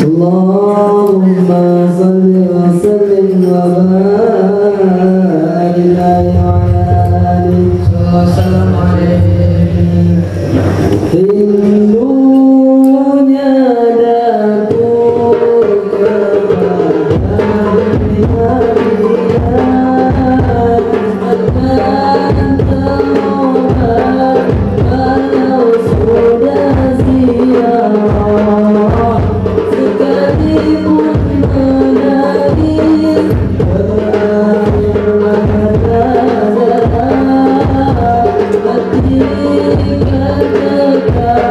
Allahumma salli wa sallim wa barik alaihi wa sallam alaihi. Rindunya datuk kepada akan taubat kalau sudah ziarah. Sekalipun menangis berakhir mata hati katakan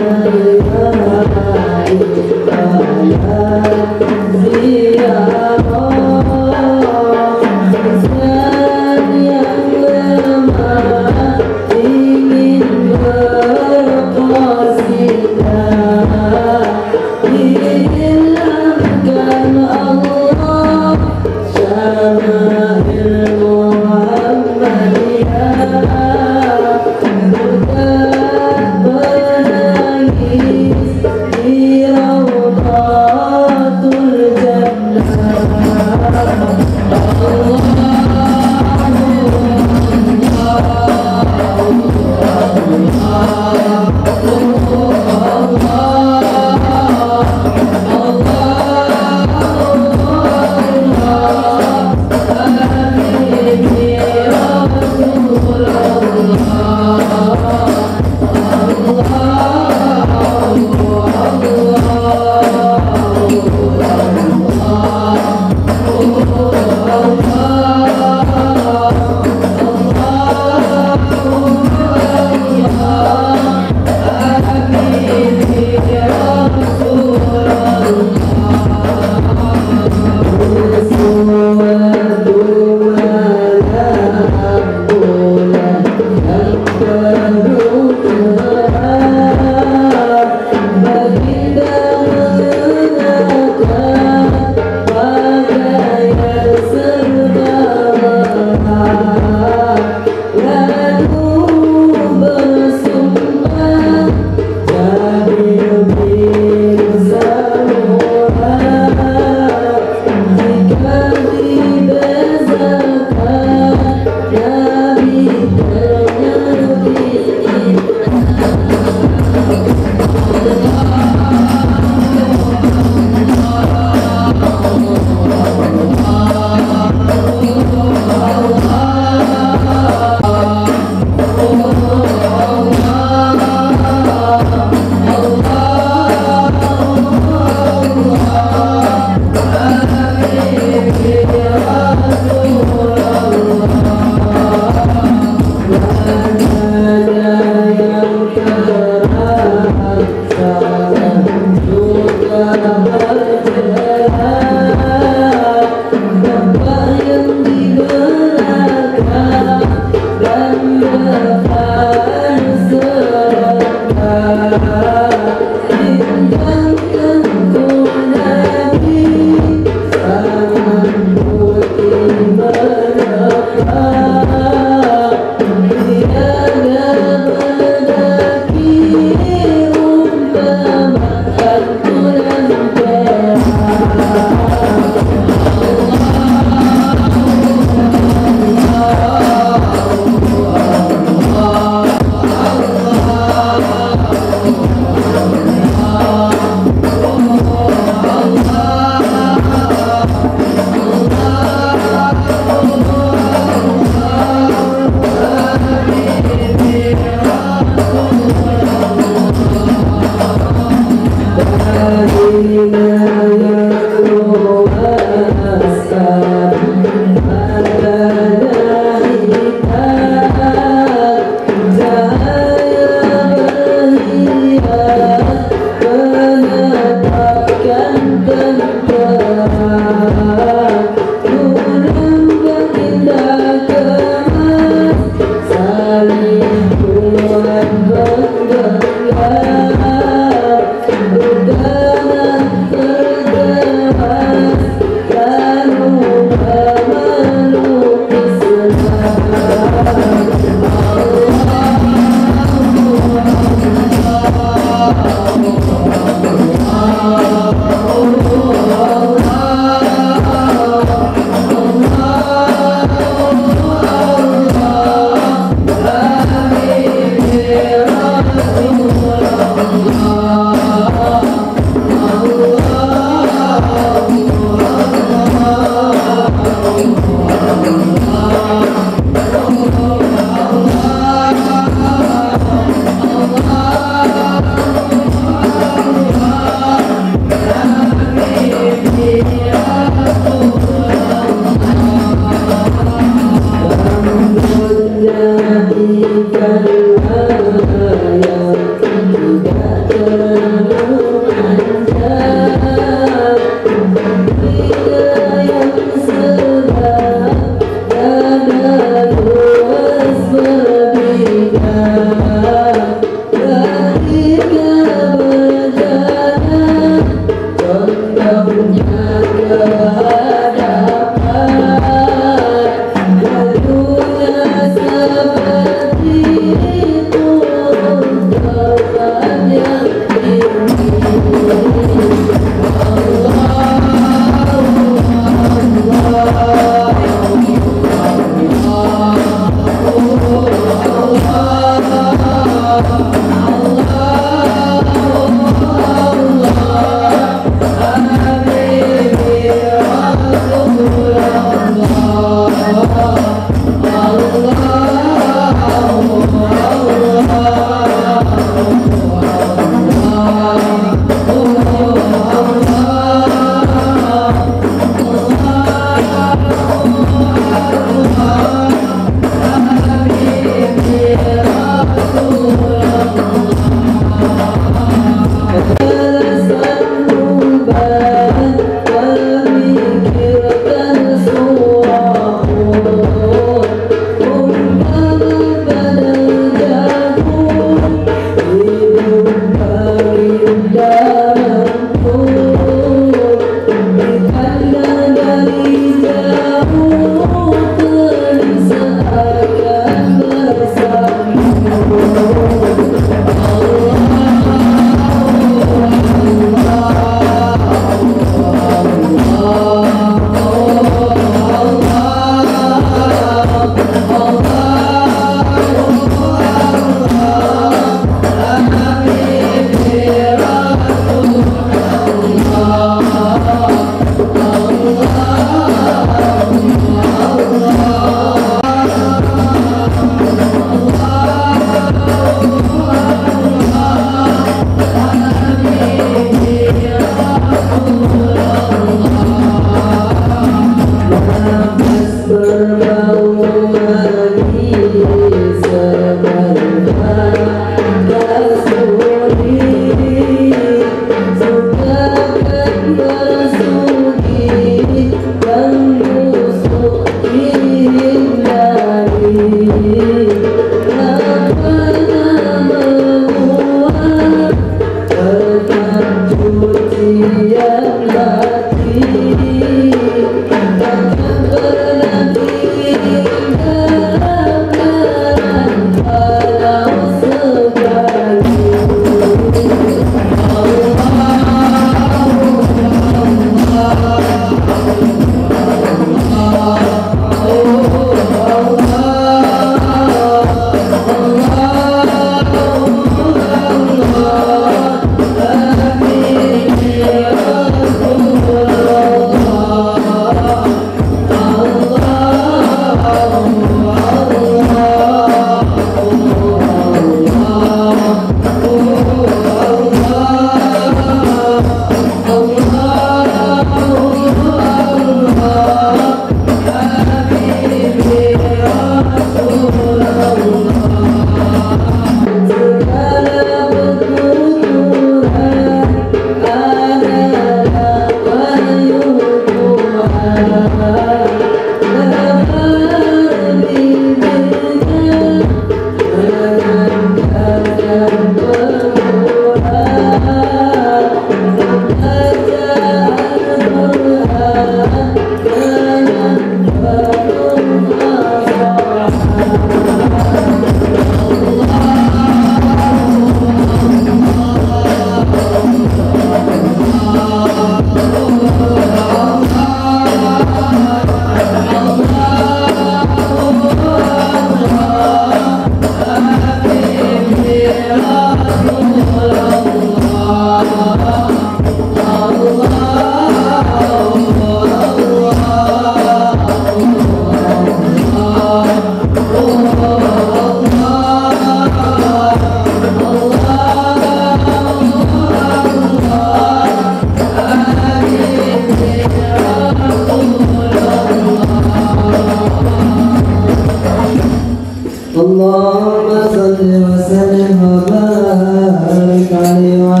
Allahumma salli wa sallim wa barik alaihi wa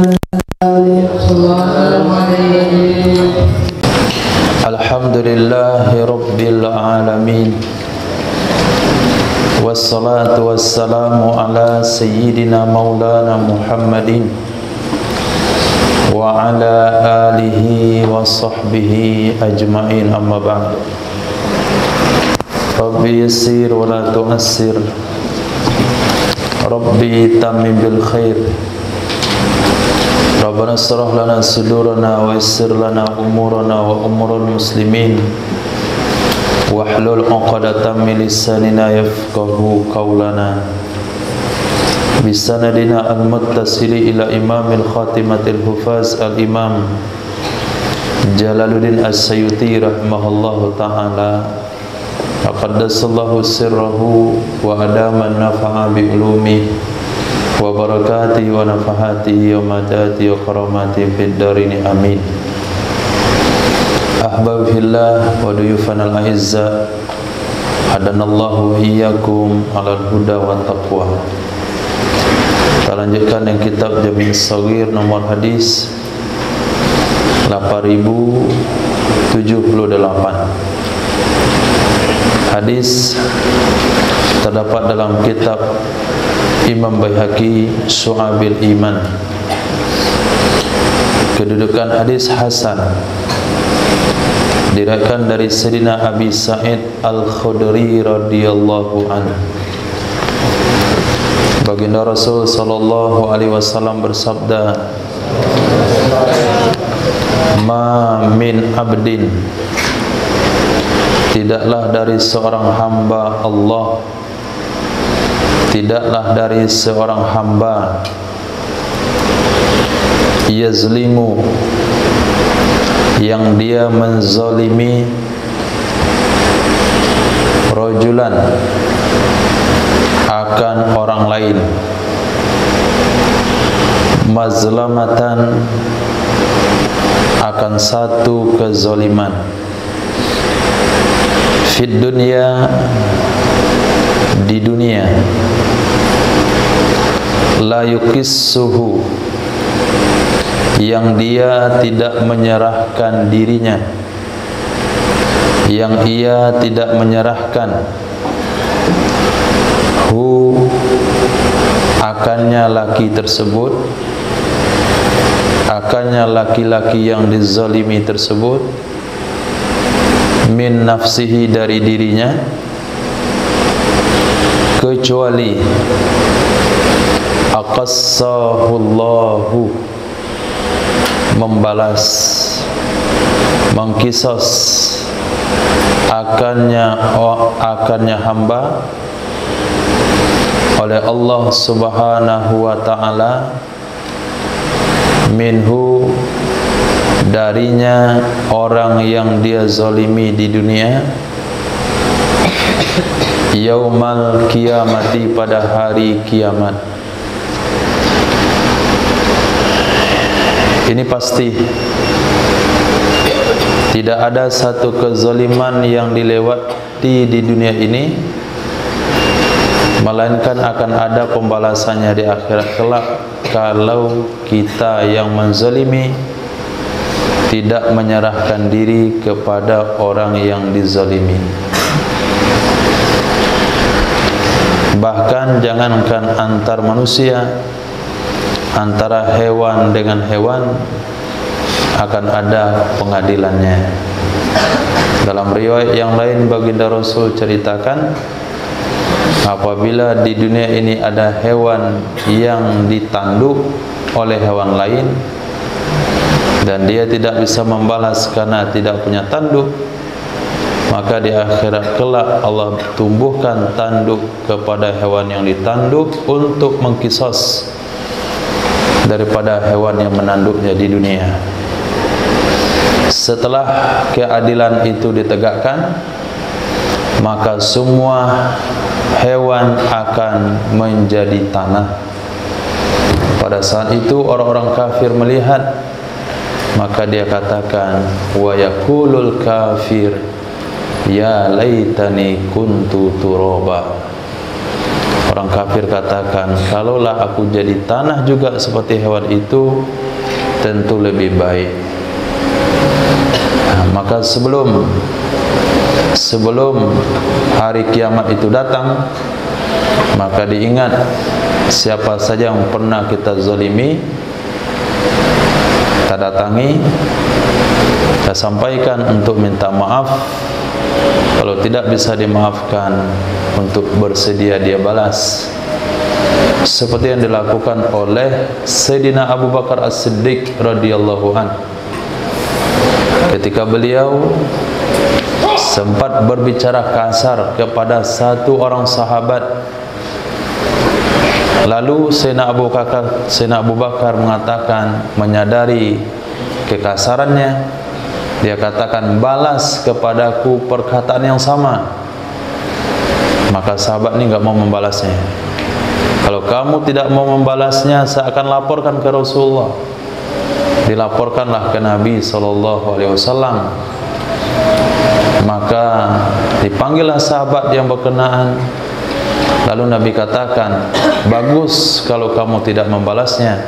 alihi. Alhamdulillahi Rabbil Alamin. Wassalatu wassalamu ala Sayyidina Maulana Muhammadin wa ala alihi wa sahbihi ajma'in, amma ba'd. Rabbi yassir wa la tu'assir, Rabbi tammim bil khair. Rabbana syrah lana sudurana wa yassir lana umurana wa umurul muslimin wahlul 'uqdatam min lisanina yafqahu qawlana bisanadina al-muttasili ila imamil khatimatil hufaz al-imam Jalaluddin As-Sayuti rahimahullahu ta'ala, aqaddasallahu sirrahu wa adama nafa'a bi ulumi wa barakati wa nafahati wa madati wa karamati fid darini, amin. Ahbab fillah wa duyufan al-aizza, hadanallahu wa iyyakum alal huda wa taqwa. Kita lanjutkan yang kitab Jami' Shaghir, nomor hadis 8078. Hadis terdapat dalam kitab Imam Baihaqi Syu'abil Iman. Kedudukan hadis hasan. Diriwayatkan dari Sayyidina Abi Sa'id Al-Khudri radhiyallahu anhu. Baginda Rasul sallallahu alaihi wasallam bersabda, "Ma min abdin," tidaklah dari seorang hamba Allah, tidaklah dari seorang hamba, yazlimu, yang dia menzalimi, rajulan, akan orang lain, mazlamatan, akan satu kezaliman, fid dunya, di dunia, la yukissuhu, yang dia tidak menyerahkan dirinya, yang ia tidak menyerahkan, hu, akannya laki tersebut, akannya laki-laki yang dizalimi tersebut, min nafsihi, dari dirinya, kecuali aqassahullahu, membalas, mengkisos akannya hamba oleh Allah Subhanahu wa ta'ala, minhu, darinya orang yang dia zalimi di dunia, yaumal kiamati, pada hari kiamat. Ini pasti tidak ada satu kezaliman yang dilewati di dunia ini melainkan akan ada pembalasannya di akhirat kelak, kalau kita yang menzalimi tidak menyerahkan diri kepada orang yang dizalimi. Bahkan jangankan antar manusia, antara hewan dengan hewan akan ada pengadilannya. Dalam riwayat yang lain baginda Rasul ceritakan, apabila di dunia ini ada hewan yang ditanduk oleh hewan lain dan dia tidak bisa membalas karena tidak punya tanduk, maka di akhirat kelak Allah tumbuhkan tanduk kepada hewan yang ditanduk untuk mengkisos daripada hewan yang menanduknya di dunia. Setelah keadilan itu ditegakkan, maka semua hewan akan menjadi tanah. Pada saat itu orang-orang kafir melihat, maka dia katakan, wa yaqulul kafir ya laitani kuntu turaba. Orang kafir katakan, kalaulah aku jadi tanah juga seperti hewan itu, tentu lebih baik. Maka sebelum hari kiamat itu datang, maka diingat siapa saja yang pernah kita zalimi, kita datangi, kita sampaikan untuk minta maaf. Kalau tidak bisa dimaafkan, untuk bersedia dia balas, seperti yang dilakukan oleh Sayyidina Abu Bakar As-Siddiq radhiyallahu anhu ketika beliau sempat berbicara kasar kepada satu orang sahabat. Lalu Sayyidina Abu Bakar mengatakan, menyadari kekasarannya, dia katakan, balas kepadaku perkataan yang sama. Maka sahabat ini enggak mau membalasnya. Kalau kamu tidak mau membalasnya, saya akan laporkan ke Rasulullah. Dilaporkanlah ke Nabi SAW. Maka dipanggillah sahabat yang berkenaan. Lalu Nabi katakan, bagus kalau kamu tidak membalasnya,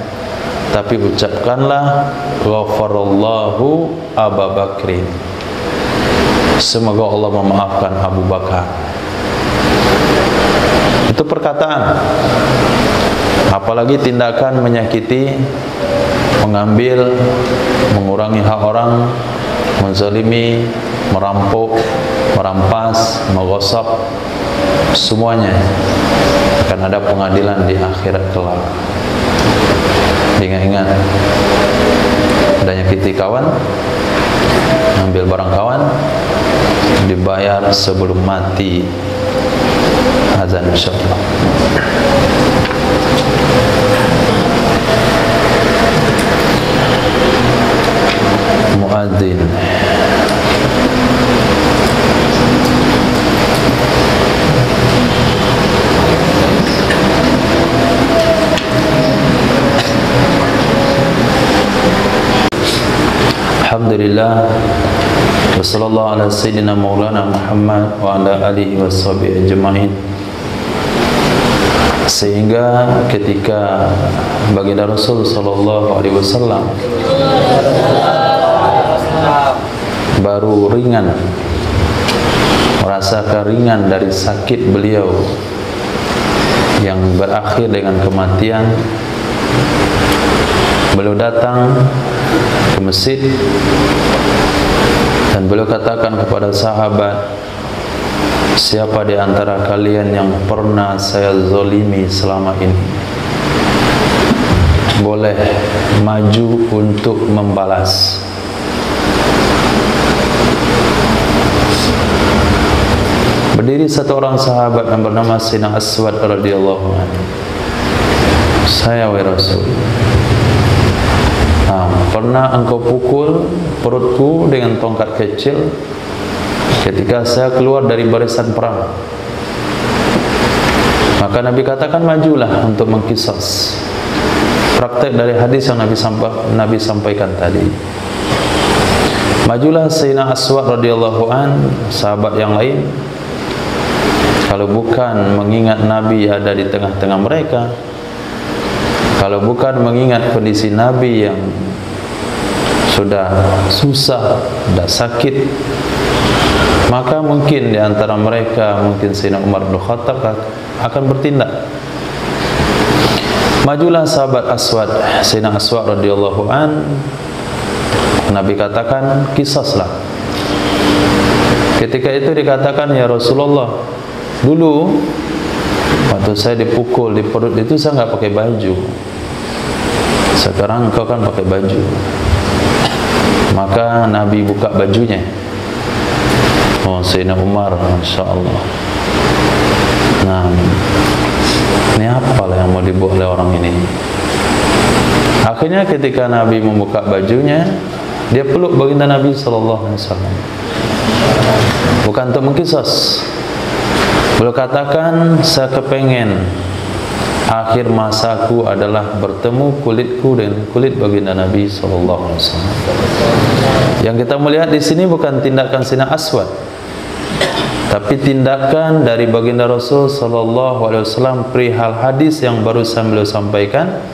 tapi ucapkanlah ghafarallahu Abu Bakrin, semoga Allah memaafkan Abu Bakar. Itu perkataan. Apalagi tindakan menyakiti, mengambil, mengurangi hak orang, menzalimi, merampok, merampas, menggosok, semuanya akan ada pengadilan di akhirat kelak. Ingat-ingat, ada nyakiti kawan, ambil barang kawan, dibayar sebelum mati. Azan insyaallah. Muadzin. Alhamdulillah, wa sallallahu ala sayyidina maulana Muhammad wa ala alihi washabihi ajma'in. Sehingga ketika baginda Rasul sallallahu alaihi wasallam baru ringan, merasakan ringan dari sakit beliau yang berakhir dengan kematian, beliau datang ke masjid dan beliau katakan kepada sahabat, siapa di antara kalian yang pernah saya zalimi selama ini, boleh maju untuk membalas. Berdiri satu orang sahabat yang bernama Sayyidina Aswad radhiyallahu anhu. Saya wahai Rasul, pernah engkau pukul perutku dengan tongkat kecil ketika saya keluar dari barisan perang. Maka Nabi katakan, majulah untuk mengkisas. Praktek dari hadis yang Nabi sampaikan tadi. Majulah Sayyidina Aswad radhiyallahu an, sahabat yang lain. Kalau bukan mengingat Nabi ada di tengah-tengah mereka, kalau bukan mengingat kondisi Nabi yang sudah susah, sudah sakit, maka mungkin di antara mereka, mungkin Sayyidina Umar bin Khattab akan bertindak. Majulah sahabat Aswad, Sayyidina Aswad radhiyallahu an. Nabi katakan, kisaslah. Ketika itu dikatakan, ya Rasulullah, dulu waktu saya dipukul di perut itu saya enggak pakai baju. Sekarang engkau kan pakai baju. Maka Nabi buka bajunya. Oh, Sayyidina Umar, Masya Allah. Nah, ini apalah yang mau dibuat oleh orang ini. Akhirnya ketika Nabi membuka bajunya, dia peluk baginda Nabi SAW. Bukan untuk mengkisas. Beliau katakan, saya kepengen akhir masaku adalah bertemu kulitku dengan kulit baginda Nabi SAW. Yang kita melihat di sini bukan tindakan Sayyidina Aswad, Tapi tindakan dari baginda Rasul sallallahu alaihi wasallam perihal hadis yang barusan beliau sampaikan,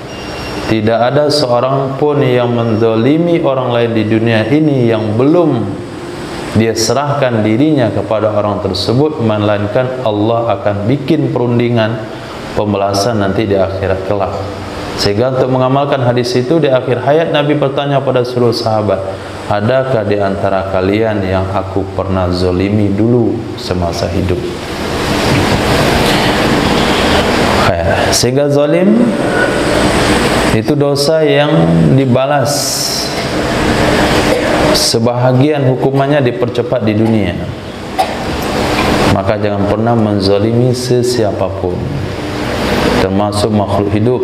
tidak ada seorang pun yang menzalimi orang lain di dunia ini yang belum dia serahkan dirinya kepada orang tersebut, melainkan Allah akan bikin perundingan pembalasan nanti di akhirat kelak. Sehingga untuk mengamalkan hadis itu, di akhir hayat Nabi bertanya pada seluruh sahabat, adakah di antara kalian yang aku pernah zalimi dulu semasa hidup? Sehingga zalim itu dosa yang dibalas, sebahagian hukumannya dipercepat di dunia. Maka jangan pernah menzalimi sesiapapun, termasuk makhluk hidup.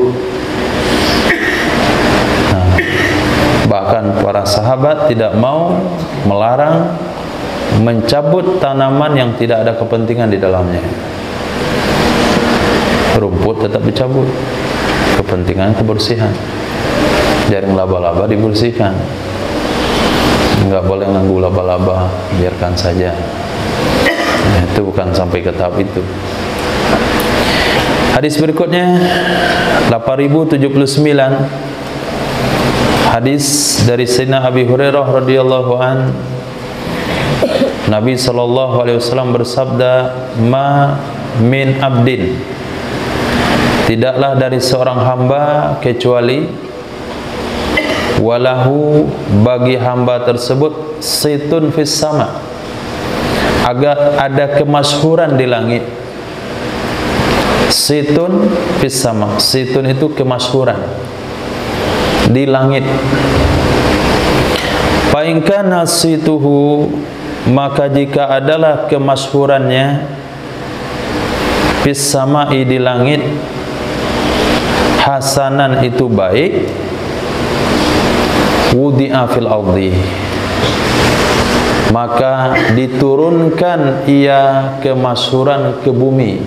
Bahkan para sahabat tidak mau melarang mencabut tanaman yang tidak ada kepentingan di dalamnya. Rumput tetap dicabut, kepentingan kebersihan. Jaring laba-laba dibersihkan, enggak boleh ganggu laba-laba, biarkan saja. Itu bukan sampai ke tahap itu. Hadis berikutnya 8079, hadis dari Sayyidina Abi Hurairah radhiyallahu an, Nabi sallallahu alaihi wasallam bersabda, ma min abdin, tidaklah dari seorang hamba kecuali walahu, bagi hamba tersebut, situn fis sama, agar ada kemasyhuran di langit. Situn fis sama, situn itu kemasyhuran di langit. Fa in kana situhu, maka jika adalah kemasyhurannya fis sama'i, di langit, hasanan itu baik, wudi'a fil ardi, maka diturunkan ia kemasyhuran ke bumi.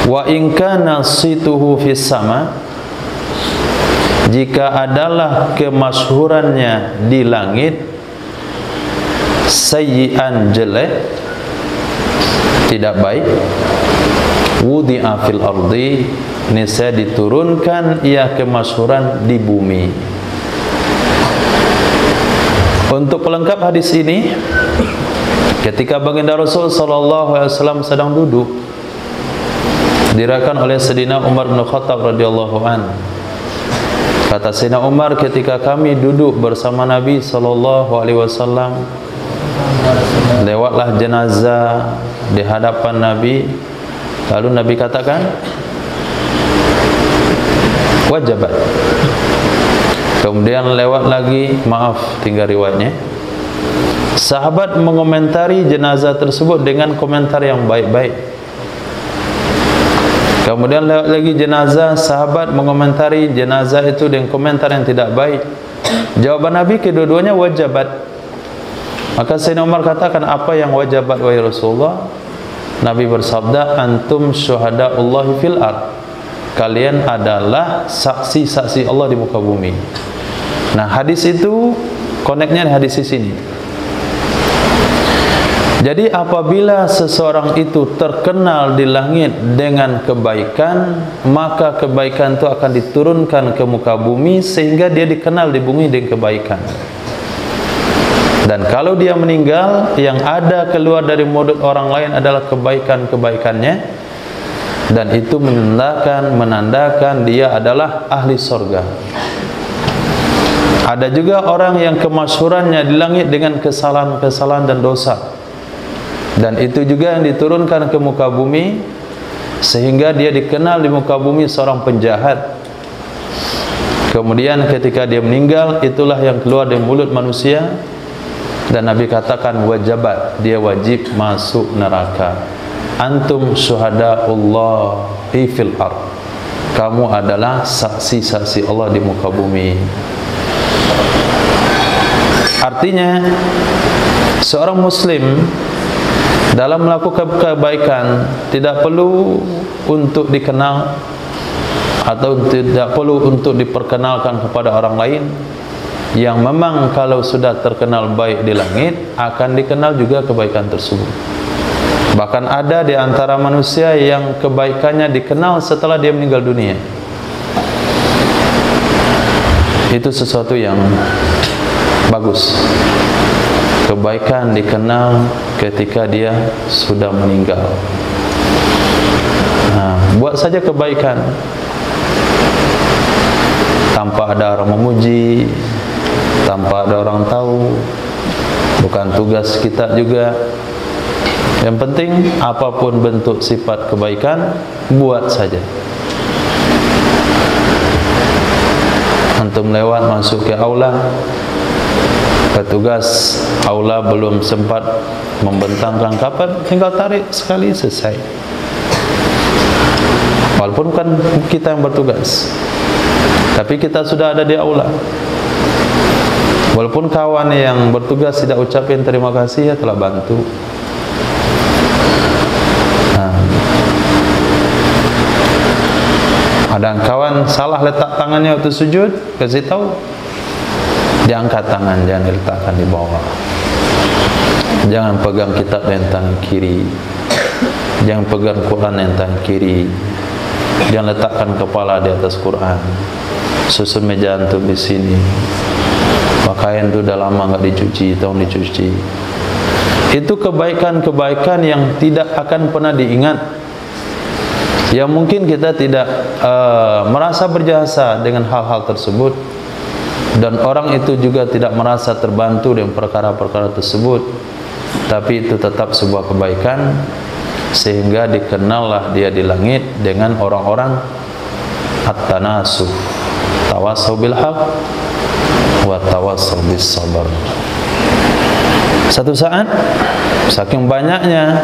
Wa in kana situhu fis sama, jika adalah kemasyhurannya di langit, sayyi'an, jelek, tidak baik, wudi'a fil ardi, niscaya diturunkan ia kemasyhuran di bumi. Untuk pelengkap hadis ini, ketika baginda Rasul sallallahu alaihi wasallam sedang duduk, diriwayatkan oleh Sayyidina Umar bin Khattab radhiyallahu an, kata Sayyidina Umar, ketika kami duduk bersama Nabi sallallahu alaihi wasallam, lewatlah jenazah di hadapan Nabi, lalu Nabi katakan, wajabat. Kemudian lewat lagi, maaf tinggal riwayatnya, sahabat mengomentari jenazah tersebut dengan komentar yang baik-baik. Kemudian lewat lagi jenazah, sahabat mengomentari jenazah itu dengan komentar yang tidak baik. Jawaban Nabi kedua-duanya wajabat. Maka Sayyidina Umar katakan, apa yang wajabat wahai Rasulullah? Nabi bersabda, antum syuhada'ullahi fil ard, kalian adalah saksi-saksi Allah di muka bumi. Nah, hadis itu koneknya di hadis di sini. Jadi apabila seseorang itu terkenal di langit dengan kebaikan, maka kebaikan itu akan diturunkan ke muka bumi sehingga dia dikenal di bumi dengan kebaikan. Dan kalau dia meninggal, yang ada keluar dari mulut orang lain adalah kebaikan-kebaikannya, dan itu menandakan dia adalah ahli surga. Ada juga orang yang kemasyhurannya di langit dengan kesalahan-kesalahan dan dosa, dan itu juga yang diturunkan ke muka bumi sehingga dia dikenal di muka bumi seorang penjahat. Kemudian ketika dia meninggal, itulah yang keluar dari mulut manusia, dan Nabi katakan wajabat, dia wajib masuk neraka. Antum syuhada'ullahi fil ard, kamu adalah saksi-saksi Allah di muka bumi. Artinya seorang muslim dalam melakukan kebaikan tidak perlu untuk dikenal atau tidak perlu untuk diperkenalkan kepada orang lain. yang memang kalau sudah terkenal baik di langit akan dikenal juga kebaikan tersebut. Bahkan ada di antara manusia yang kebaikannya dikenal setelah dia meninggal dunia. Itu sesuatu yang bagus. Kebaikan dikenal ketika dia sudah meninggal. Buat saja kebaikan tanpa ada orang memuji, tanpa ada orang tahu, bukan tugas kita juga. Yang penting apapun bentuk sifat kebaikan, buat saja. Antum lewat masuk ke aula, petugas aula belum sempat membentangkan kapan, tinggal tarik sekali selesai. Walaupun bukan kita yang bertugas, tapi kita sudah ada di aula. Walaupun kawan yang bertugas tidak ucapin terima kasih, ya telah bantu. Ada kawan salah letak tangannya waktu sujud, kasih tahu, diangkat tangan, jangan diletakkan di bawah. Jangan pegang kitab dengan tangan kiri, jangan pegang Quran dengan tangan kiri, jangan letakkan kepala di atas Quran. Susun meja antum di sini. Pakaian itu udah lama nggak dicuci, tolong dicuci. Itu kebaikan-kebaikan yang tidak akan pernah diingat. Yang mungkin kita tidak merasa berjasa dengan hal-hal tersebut, dan orang itu juga tidak merasa terbantu dengan perkara-perkara tersebut, tapi itu tetap sebuah kebaikan, sehingga dikenallah dia di langit dengan orang-orang at-tanasuh, tawassaw bil haq wa tawassaw bis sabr. Satu saat, saking banyaknya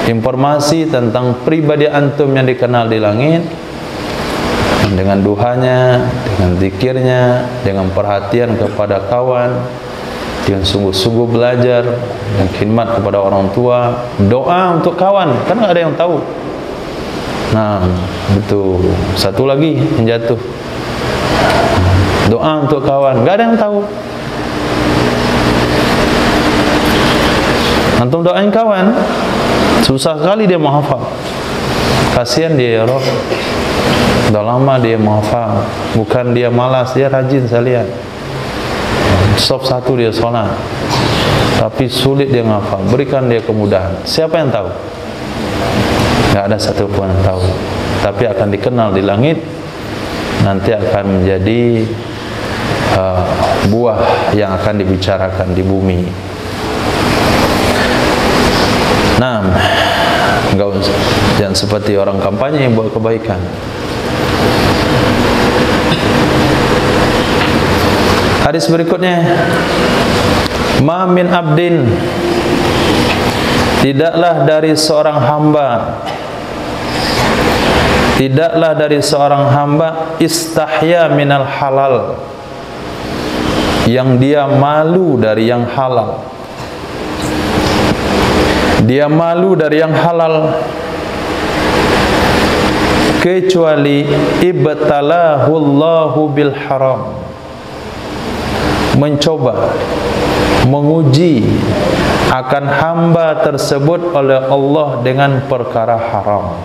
informasi tentang pribadi antum yang dikenal di langit, dengan duhanya, dengan zikirnya, dengan perhatian kepada kawan, dengan sungguh-sungguh belajar, dan khidmat kepada orang tua, doa untuk kawan, kan nggak ada yang tahu. Nah, betul. Satu lagi yang jatuh, doa untuk kawan, nggak ada yang tahu. Antum doain kawan, susah sekali dia menghafal. Kasihan dia, ya Rob. Sudah lama dia menghafal. Bukan dia malas, dia rajin, saya lihat. Stop satu dia sholat, tapi sulit dia menghafal. Berikan dia kemudahan. Siapa yang tahu? Tidak ada satu pun yang tahu. Tapi akan dikenal di langit. Nanti akan menjadi buah yang akan dibicarakan di bumi. Nah, jangan seperti orang kampanye yang buat kebaikan. Hadis berikutnya, ma min abdin, tidaklah dari seorang hamba, tidaklah dari seorang hamba istahya minal halal, yang dia malu dari yang halal. Dia malu dari yang halal, kecuali ibtalahu Allahu bil haram, mencoba, menguji akan hamba tersebut oleh Allah dengan perkara haram.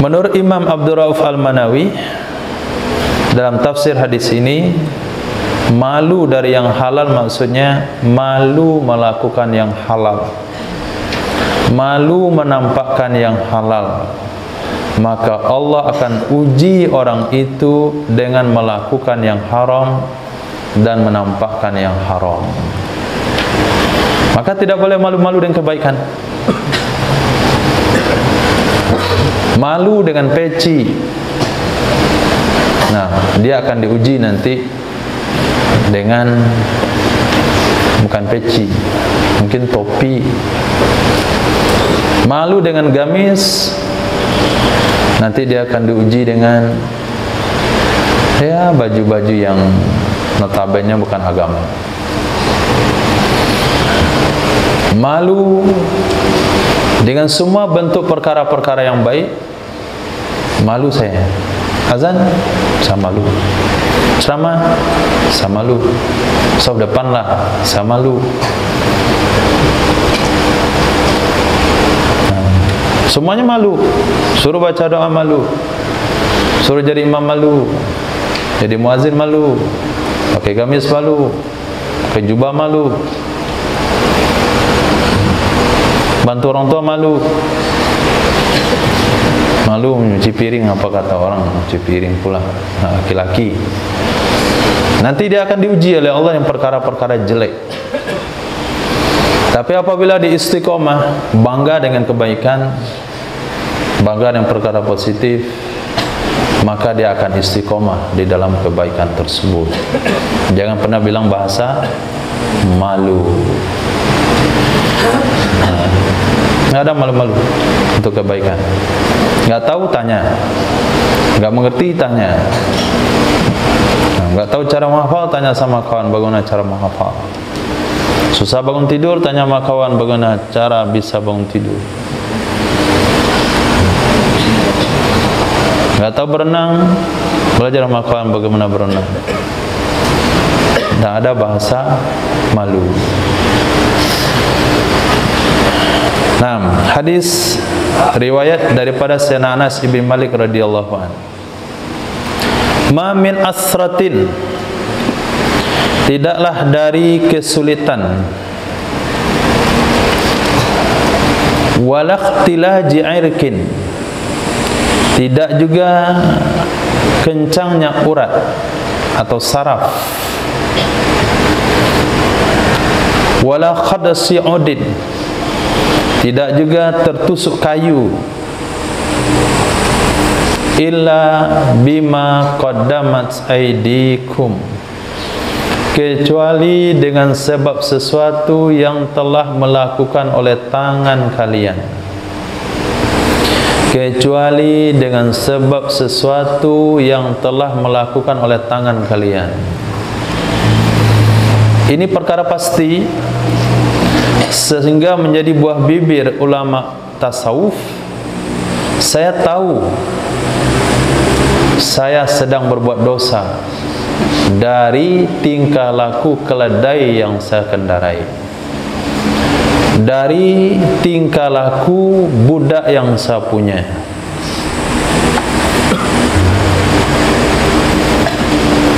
Menurut Imam Abdul Rauf Al-Manawi, dalam tafsir hadis ini, malu dari yang halal maksudnya malu melakukan yang halal, malu menampakkan yang halal. Maka Allah akan uji orang itu dengan melakukan yang haram dan menampakkan yang haram. Maka tidak boleh malu-malu dengan kebaikan. Malu dengan peci, nah dia akan diuji nanti dengan bukan peci, mungkin topi. Malu dengan gamis, nanti dia akan diuji dengan ya baju-baju yang notabene bukan agama. Malu dengan semua bentuk perkara-perkara yang baik. Malu saya azan, saya malu. ceramah, saya malu. Saf depan lah, saya malu. Semuanya malu. Suruh baca doa malu, suruh jadi imam malu, jadi muazin malu, pakai gamis malu, pakai jubah malu, bantu orang tua malu. Malu mencuci piring, apa kata orang, mencuci piring pula laki-laki. Nanti dia akan diuji oleh Allah yang perkara-perkara jelek. Tapi apabila di istiqomah, bangga dengan kebaikan, bangga dengan perkara positif, maka dia akan istiqomah di dalam kebaikan tersebut. Jangan pernah bilang bahasa malu. Nggak ada malu-malu untuk kebaikan. Nggak tahu, tanya. Nggak mengerti, tanya. Nggak tahu cara menghafal, tanya sama kawan bagaimana cara menghafal. Susah bangun tidur, tanya sama kawan bagaimana cara bisa bangun tidur. Nggak tahu berenang, belajar sama kawan bagaimana berenang. Tidak ada bahasa malu. Nah, hadis riwayat daripada Sayyidina Anas bin Malik radhiyallahu anhu. Ma min asratin, tidaklah dari kesulitan, wala ikhtilaji irkin, tidak juga kencangnya urat atau saraf, wala khadasi udin, tidak juga tertusuk kayu, illa bima qaddamat aydikum, kecuali dengan sebab sesuatu yang telah melakukan oleh tangan kalian. Kecuali dengan sebab sesuatu yang telah melakukan oleh tangan kalian. Ini perkara pasti, sehingga menjadi buah bibir ulama tasawuf. Saya tahu saya sedang berbuat dosa dari tingkah laku keledai yang saya kendarai, dari tingkah laku budak yang saya punya.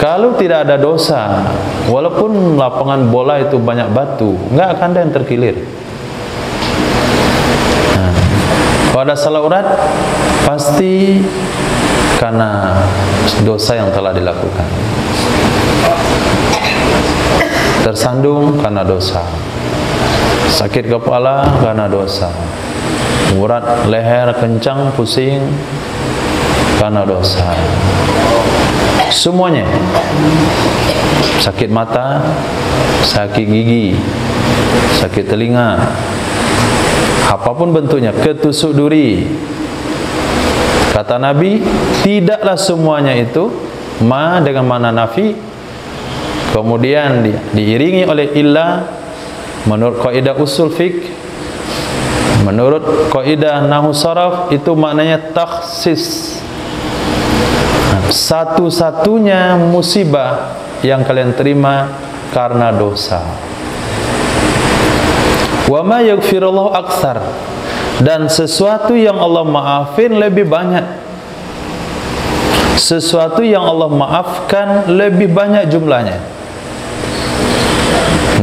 Kalau tidak ada dosa, walaupun lapangan bola itu banyak batu, nggak akan ada yang terkilir. Kalau ada salah urat, pasti karena dosa yang telah dilakukan. Tersandung karena dosa, sakit kepala karena dosa, urat leher kencang pusing karena dosa. Semuanya, sakit mata, sakit gigi, sakit telinga, apapun bentuknya, ketusuk duri. Kata Nabi, tidaklah semuanya itu ma dengan mana nafi, kemudian diiringi oleh illa. Menurut kaidah usul fiqh, menurut kaidah nahwu saraf, itu maknanya takhsis. Satu-satunya musibah yang kalian terima karena dosa. Wa ma yaghfirullahu aktsar, dan sesuatu yang Allah maafin lebih banyak. Sesuatu yang Allah maafkan lebih banyak jumlahnya.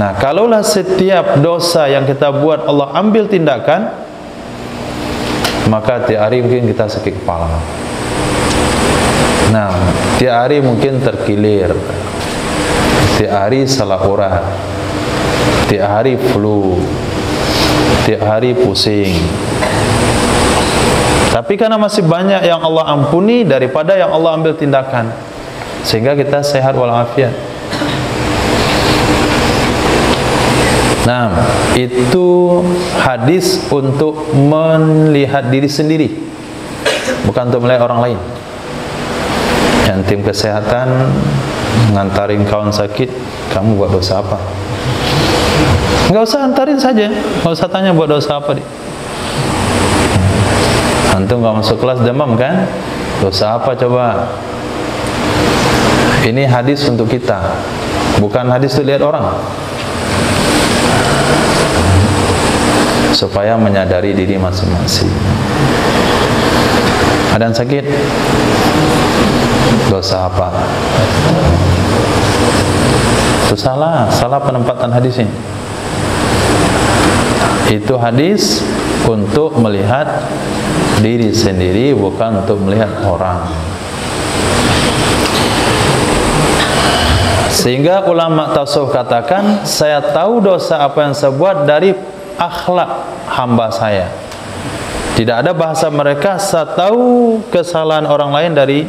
Nah, kalaulah setiap dosa yang kita buat Allah ambil tindakan, maka tiap hari mungkin kita sakit kepala. Nah, tiap hari mungkin terkilir, tiap hari salah urat, tiap hari flu, tiap hari pusing. Tapi karena masih banyak yang Allah ampuni daripada yang Allah ambil tindakan, sehingga kita sehat walafiat. Nah, itu hadis untuk melihat diri sendiri, bukan untuk melihat orang lain. Yang tim kesehatan ngantarin kawan sakit, kamu buat dosa apa? Enggak usah antarin saja, enggak usah tanya buat dosa apa dia. Antum enggak masuk kelas demam kan? Dosa apa coba? Ini hadis untuk kita, bukan hadis untuk lihat orang, supaya menyadari diri masing-masing. Ada yang sakit? Dosa apa? Itu salah penempatan hadis ini. Itu hadis untuk melihat diri sendiri, bukan untuk melihat orang. Sehingga ulama tasawuf katakan, saya tahu dosa apa yang saya buat dari akhlak hamba saya. Tidak ada bahasa mereka, saya tahu kesalahan orang lain dari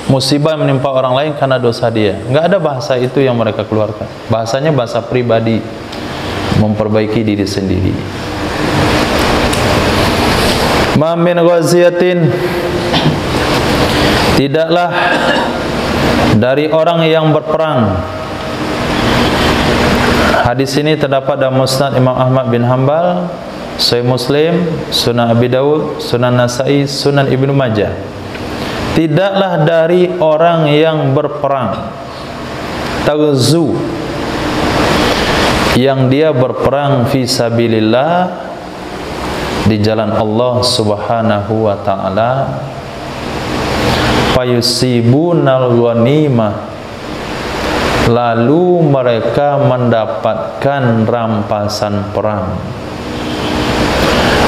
musibah yang menimpa orang lain karena dosa dia. Enggak ada bahasa itu yang mereka keluarkan. Bahasanya bahasa pribadi, memperbaiki diri sendiri. Ma min ghaziyatin, tidaklah dari orang yang berperang. Hadis ini terdapat dalam Musnad Imam Ahmad bin Hanbal, Sahih Muslim, Sunan Abi Dawud, Sunan Nasa'i, Sunan Ibnu Majah. Tidaklah dari orang yang berperang, taghzu, yang dia berperang fi sabilillah, di jalan Allah Subhanahu wa ta'ala, fayusibunal ghanimah, lalu mereka mendapatkan rampasan perang.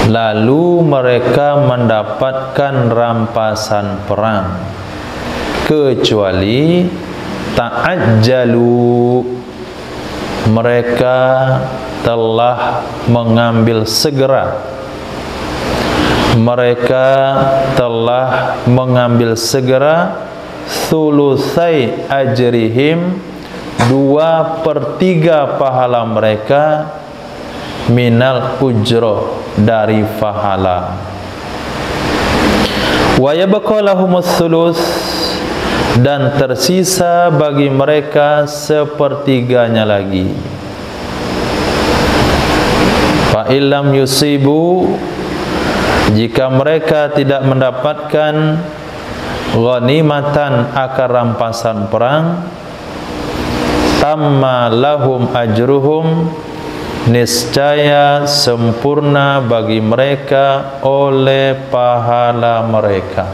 Lalu mereka mendapatkan rampasan perang, kecuali ta'ajjalu, mereka telah mengambil segera, mereka telah mengambil segera thulusai ajrihim, 2/3 pahala mereka, minal ujroh, dari pahala. Wa yabqa lahumus thuluts, dan tersisa bagi mereka 1/3-nya lagi. Fa illam yusibu, jika mereka tidak mendapatkan ghanimatan, akar rampasan perang, tamma lahum ajruhum, niscaya sempurna bagi mereka oleh pahala mereka.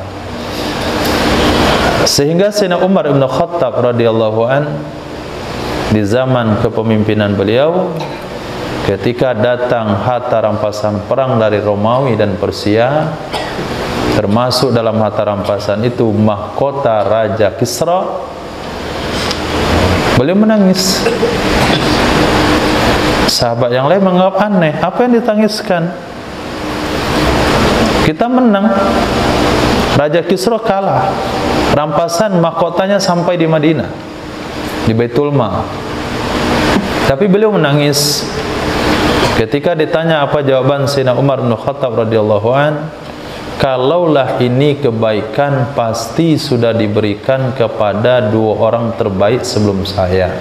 Sehingga Sayyidina Umar bin Khattab radhiyallahu an, di zaman kepemimpinan beliau, ketika datang harta rampasan perang dari Romawi dan Persia, termasuk dalam harta rampasan itu mahkota Raja Kisra, beliau menangis. Sahabat yang lain menganggap aneh, apa yang ditangiskan? Kita menang, Raja Kisra kalah, rampasan mahkotanya sampai di Madinah, di Baitul Mal. Tapi beliau menangis. Ketika ditanya apa jawaban Sayyidina Umar bin Khattab radhiyallahu an, kalaulah ini kebaikan, pasti sudah diberikan kepada 2 orang terbaik sebelum saya,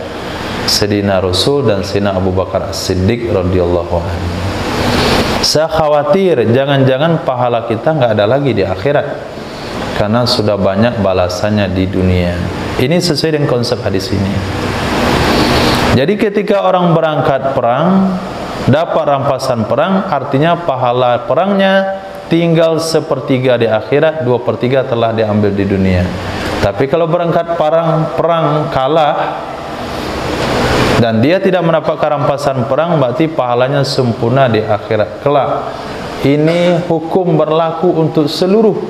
Sayyidina Rasul dan Sayyidina Abu Bakar As-Siddiq radhiyallahu anhu. Saya khawatir jangan-jangan pahala kita nggak ada lagi di akhirat, karena sudah banyak balasannya di dunia. Ini sesuai dengan konsep hadis ini. Jadi ketika orang berangkat perang, dapat rampasan perang, artinya pahala perangnya tinggal 1/3 di akhirat, 2/3 telah diambil di dunia. Tapi kalau berangkat perang kalah dan dia tidak mendapatkan rampasan perang, berarti pahalanya sempurna di akhirat kelak. Ini hukum berlaku untuk seluruh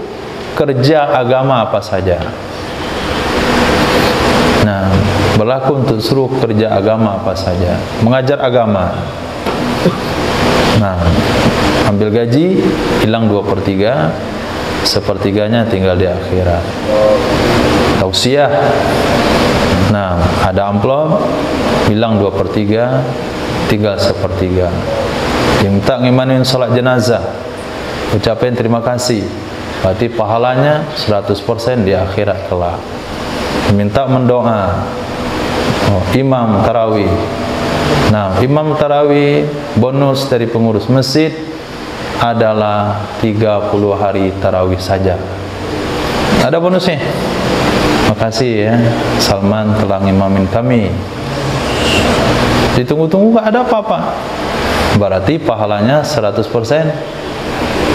kerja agama apa saja. Nah, berlaku untuk seluruh kerja agama apa saja. Mengajar agama, nah, ambil gaji, hilang 2/3, 1/3-nya tinggal di akhirat. Tausiah, nah, ada amplop, hilang 2/3, tinggal 1/3. Minta ngimanin sholat jenazah, ucapin terima kasih, berarti pahalanya 100% di akhirat kelak. Minta mendoa, imam tarawih, nah, imam tarawih bonus dari pengurus masjid adalah 30 hari tarawih saja, ada bonusnya. Maka kasih ya, Salman telah ngimamin kami. Ditunggu-tunggu gak ada apa-apa, berarti pahalanya 100%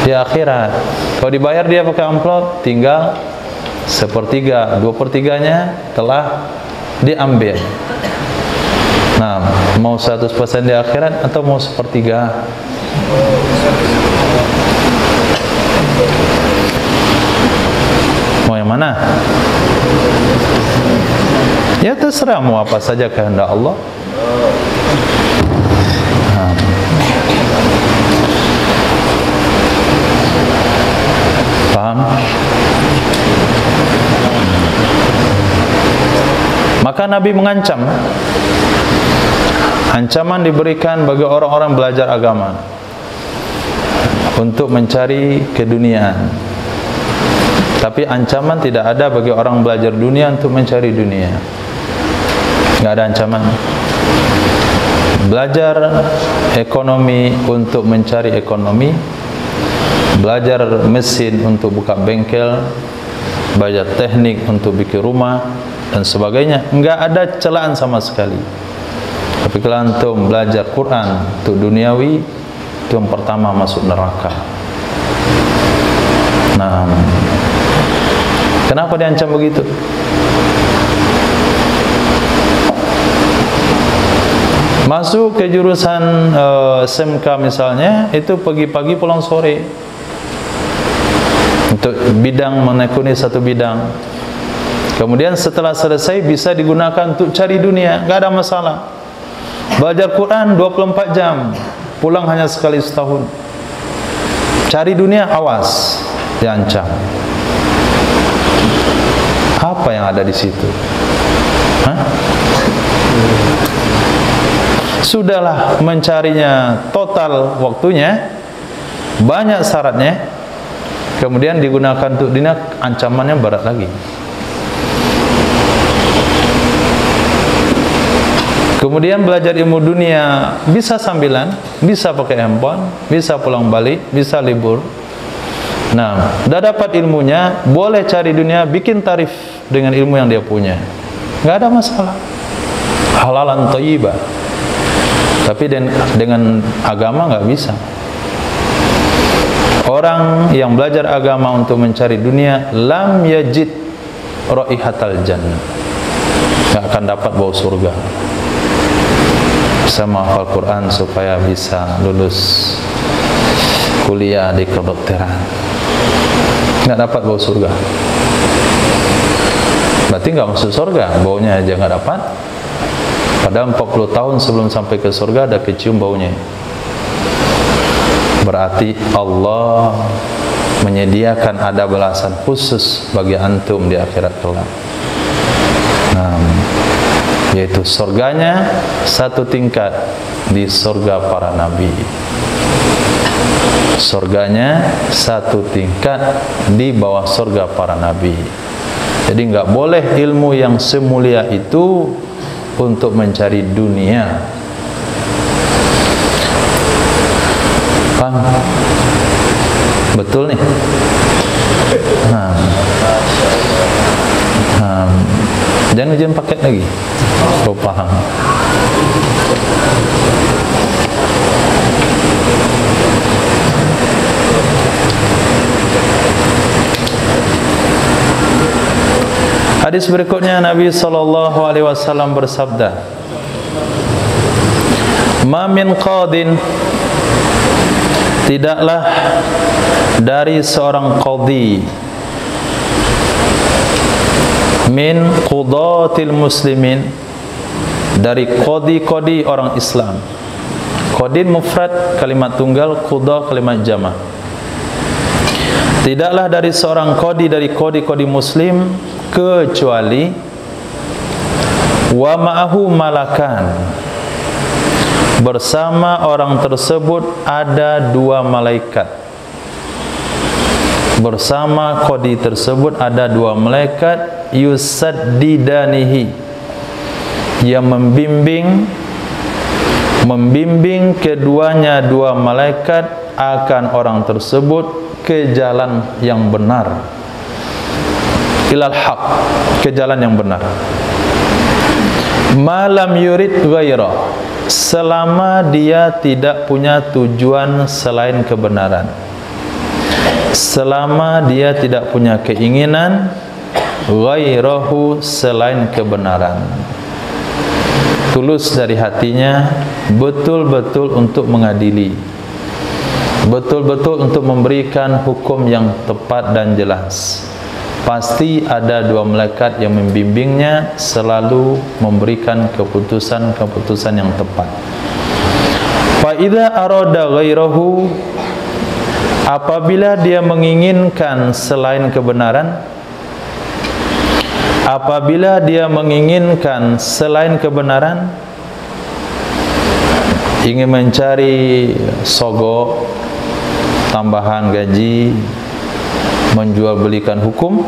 di akhirat. Kalau dibayar dia pakai amplop, tinggal 1/3, 2/3-nya telah diambil. Nah, mau 100% di akhirat atau mau 1/3? Mau yang mana? Ya terserah, mau apa saja kehendak Allah. Paham? Maka Nabi mengancam. Ancaman diberikan bagi orang-orang belajar agama untuk mencari keduniaan. Tapi ancaman tidak ada bagi orang belajar dunia untuk mencari dunia. Nggak ada ancaman. Belajar ekonomi untuk mencari ekonomi, belajar mesin untuk buka bengkel, belajar teknik untuk bikin rumah dan sebagainya, nggak ada celaan sama sekali. Tapi kalau antum belajar Quran untuk duniawi, itu yang pertama masuk neraka. Nah, kenapa diancam begitu? Masuk ke jurusan SMK misalnya, itu pagi-pagi pulang sore untuk bidang, menekuni satu bidang. Kemudian setelah selesai bisa digunakan untuk cari dunia, nggak ada masalah. Belajar Quran 24 jam, pulang hanya sekali setahun. Cari dunia, awas, diancam. Apa yang ada di situ? Hah? Sudahlah mencarinya total waktunya, banyak syaratnya, kemudian digunakan untuk dunia, ancamannya berat lagi. Kemudian belajar ilmu dunia bisa sambilan, bisa pakai handphone, bisa pulang balik, bisa libur. Nah, sudah dapat ilmunya, boleh cari dunia, bikin tarif dengan ilmu yang dia punya, nggak ada masalah. Halalan thayyibah. Tapi dengan agama nggak bisa. Orang yang belajar agama untuk mencari dunia, lam yajid raihatal jannah, nggak akan dapat bau surga. Bisa menghafal Quran supaya bisa lulus kuliah di kedokteran, nggak dapat bau surga. Berarti nggak masuk surga, baunya aja nggak dapat. Padahal 40 tahun sebelum sampai ke surga ada kecium baunya. Berarti Allah menyediakan ada balasan khusus bagi antum di akhirat kelak. Nah, yaitu surganya satu tingkat di surga para nabi. Surganya satu tingkat di bawah surga para nabi. Jadi nggak boleh ilmu yang semulia itu untuk mencari dunia. Paham? Betul nih? Jangan ujian paket lagi. Kau paham? Hadis berikutnya Nabi SAW bersabda, "Ma min qadin, tidaklah dari seorang qadhi, min qudatil muslimin, dari qadhi orang Islam." Qadin mufrad kalimat tunggal, qudha kalimat jama'. Tidaklah dari seorang qadhi dari qadhi muslim kecuali wa ma'ahu malakan, bersama orang tersebut ada dua malaikat. Bersama qadhi tersebut ada dua malaikat, yusaddidanihi, yang membimbing keduanya dua malaikat akan orang tersebut ke jalan yang benar. ilal haq, ke jalan yang benar. Malam yurid ghaira, selama dia tidak punya tujuan selain kebenaran, selama dia tidak punya keinginan ghairahu, selain kebenaran, tulus dari hatinya, betul-betul untuk mengadili, betul-betul untuk memberikan hukum yang tepat dan jelas. Pasti ada dua malaikat yang membimbingnya, selalu memberikan keputusan-keputusan yang tepat. Fa idza arada ghairahu, apabila dia menginginkan selain kebenaran, apabila dia menginginkan selain kebenaran, ingin mencari sogok, tambahan gaji, menjual belikan hukum,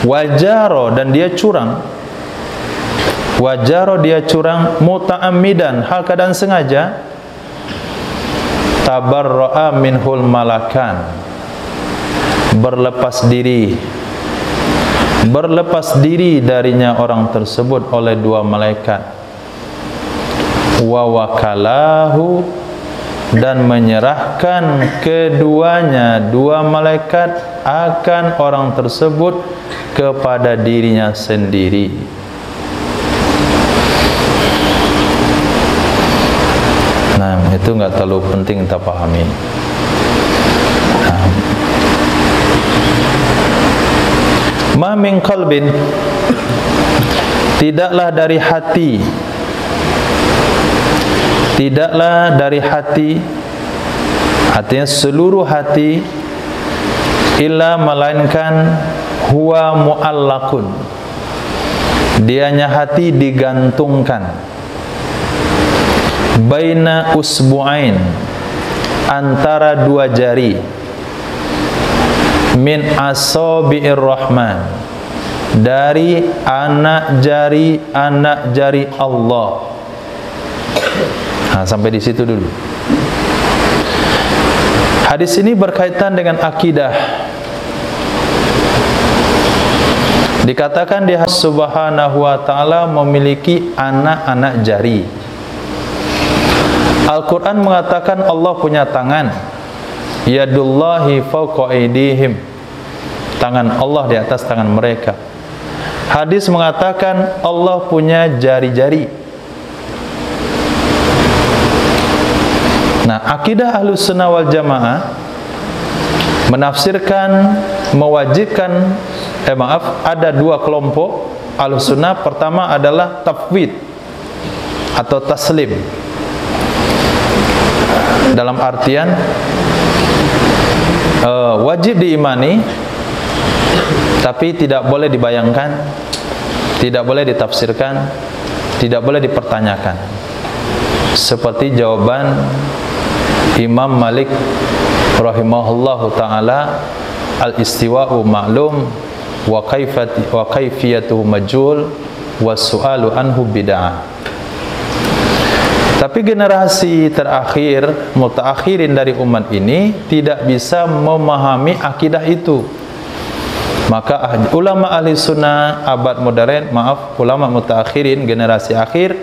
wajaro, dan dia curang, wajaro, dia curang, muta'ammidan, hal keadaan sengaja, tabarra'a minhul malakan, berlepas diri darinya orang tersebut oleh dua malaikat, wa wakalahu, dan menyerahkan keduanya, dua malaikat, akan orang tersebut kepada dirinya sendiri. Nah, itu enggak terlalu penting kita pahami. Ma min qalbin, tidaklah dari hati, tidaklah dari hati, artinya seluruh hati, illa, melainkan huwa mu'allakun, dianya hati digantungkan, baina usbu'ain, antara dua jari, min asabi'ir rahman, dari anak jari Allah. Nah, sampai di situ dulu. Hadis ini berkaitan dengan akidah. Dikatakan dia Subhanahu wa ta'ala memiliki anak-anak jari. Al-Quran mengatakan Allah punya tangan. Yadullahi fawqa aydihim, tangan Allah di atas tangan mereka. Hadis mengatakan Allah punya jari-jari. Nah, akidah Ahlus Sunnah wal Jamaah menafsirkan, mewajibkan, ada dua kelompok Ahlus Sunnah. Pertama adalah tafwid atau taslim, dalam artian wajib diimani, tapi tidak boleh dibayangkan, tidak boleh ditafsirkan, tidak boleh dipertanyakan. Seperti jawaban Imam Malik rahimahullahu ta'ala, al-istiwa'u ma'lum wa kaifiyatuhu majhul wa su'alu anhu bid'ah. Tapi generasi terakhir, mutaakhirin dari umat ini tidak bisa memahami akidah itu. Maka ulama ahli sunnah abad modern, ulama mutaakhirin, generasi akhir,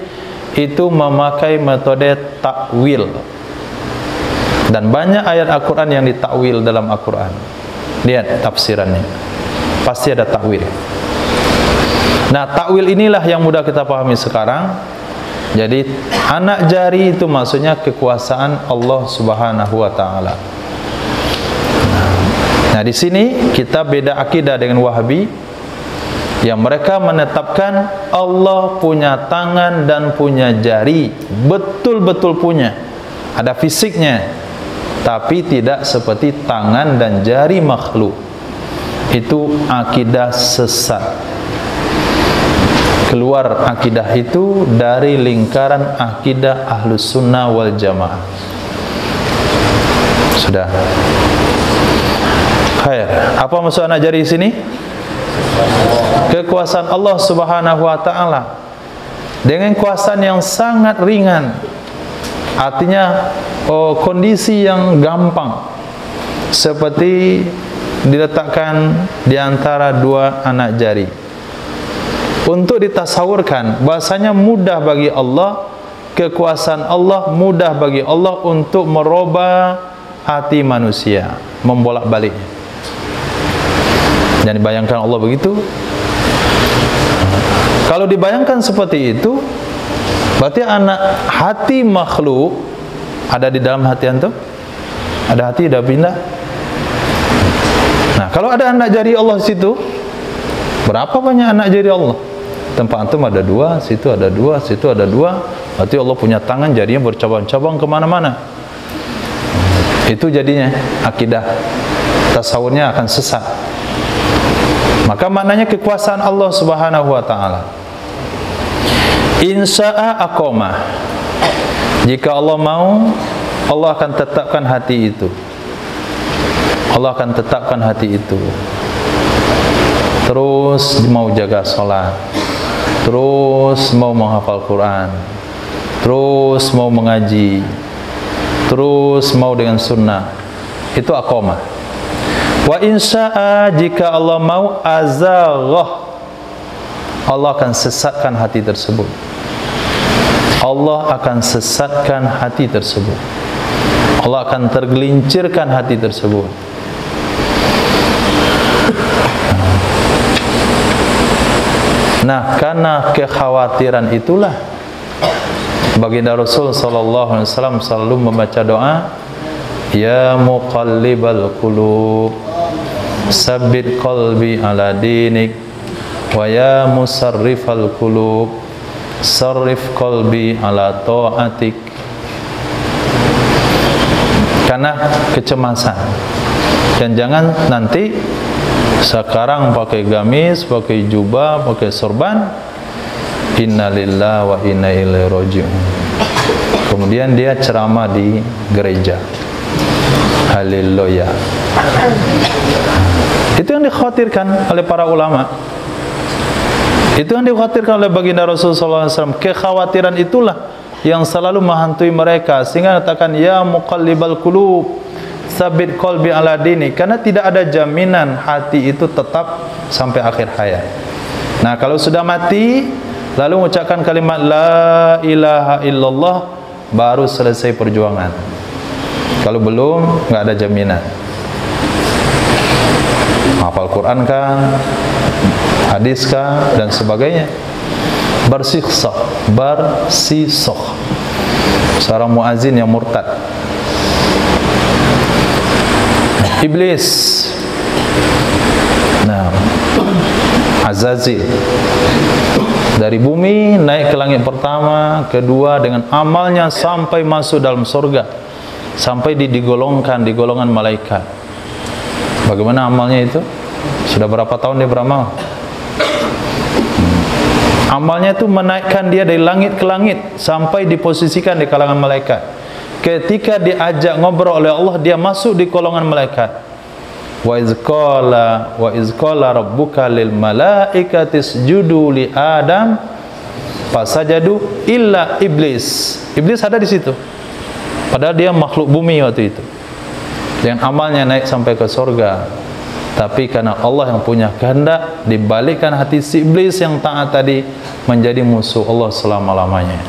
itu memakai metode takwil. Dan banyak ayat Al-Quran yang ditakwil dalam Al-Quran. Lihat tafsirannya, pasti ada takwil. Nah, takwil inilah yang mudah kita pahami sekarang. Jadi anak jari itu maksudnya kekuasaan Allah Subhanahu wa ta'ala. Nah, di sini kita beda akidah dengan Wahabi, yang mereka menetapkan Allah punya tangan dan punya jari, betul-betul punya, ada fisiknya, tapi tidak seperti tangan dan jari makhluk. Itu akidah sesat. Keluar akidah itu dari lingkaran akidah Ahlus Sunnah wal Jamaah. Sudah. Khair. Apa maksud anak jari di sini? Kekuasaan Allah Subhanahu wa ta'ala dengan kuasaan yang sangat ringan. Artinya kondisi yang gampang, seperti diletakkan di antara dua anak jari untuk ditasawurkan bahasanya mudah bagi Allah, kekuasaan Allah, mudah bagi Allah untuk merubah hati manusia, membolak-baliknya. Dan dibayangkan Allah begitu. Kalau dibayangkan seperti itu, berarti hati makhluk ada di dalam hati antum? Ada hati, dah pindah. Nah, kalau ada anak jari Allah di situ, berapa banyak anak jari Allah? Tempat antum ada dua, situ ada dua, situ ada dua. Berarti Allah punya tangan, jarinya bercabang-cabang kemana-mana. Itu jadinya akidah, tasawurnya akan sesat. Maka maknanya kekuasaan Allah Subhanahu wa ta'ala. Insya'a aqamah. Jika Allah mau, Allah akan tetapkan hati itu. Allah akan tetapkan hati itu. Terus mau jaga sholat, terus mau menghafal Quran, terus mau mengaji, terus mau dengan sunnah. Itu aqamah. Wa insya'a, jika Allah mau, azaghah, Allah akan sesatkan hati tersebut. Allah akan sesatkan hati tersebut. Allah akan tergelincirkan hati tersebut. Nah, karena kekhawatiran itulah baginda Rasul sallallahu alaihi wasallam selalu membaca doa, ya muqallibal qulub, sabbit qalbi ala dinik, wa ya musarrifal qulub, sarrif qalbi ala ta'atik. Karena kecemasan. Dan jangan nanti sekarang pakai gamis, pakai jubah, pakai sorban, innalillahi wa inna ilaihi raji'un. Kemudian dia ceramah di gereja. Haleluya. Itu yang dikhawatirkan oleh para ulama. Itu yang dikhawatirkan oleh baginda Rasulullah SAW. Kekhawatiran itulah yang selalu menghantui mereka, sehingga katakan ya muqallibal qulub, sabit qalbi ala dini. Karena tidak ada jaminan hati itu tetap sampai akhir hayat. Nah, kalau sudah mati lalu mengucapkan kalimat la ilaha illallah, baru selesai perjuangan. Kalau belum, nggak ada jaminan. Hafal Quran kah, hadis kah, dan sebagainya. Bersisah, seorang muazin yang murtad. Iblis, nah, Azazil, dari bumi naik ke langit pertama, kedua, dengan amalnya sampai masuk dalam surga, sampai digolongkan di golongan malaikat. Bagaimana amalnya itu? Sudah berapa tahun dia beramal? Amalnya itu menaikkan dia dari langit ke langit sampai diposisikan di kalangan malaikat. Ketika diajak ngobrol oleh Allah, dia masuk di golongan malaikat. Wa izqala rabbuka lil malaikati isjudu li Adam fasajadu illa iblis. Iblis ada di situ. Padahal dia makhluk bumi waktu itu. Yang amalnya naik sampai ke surga. Tapi karena Allah yang punya kehendak, dibalikkan hati si iblis yang taat tadi menjadi musuh Allah selama-lamanya.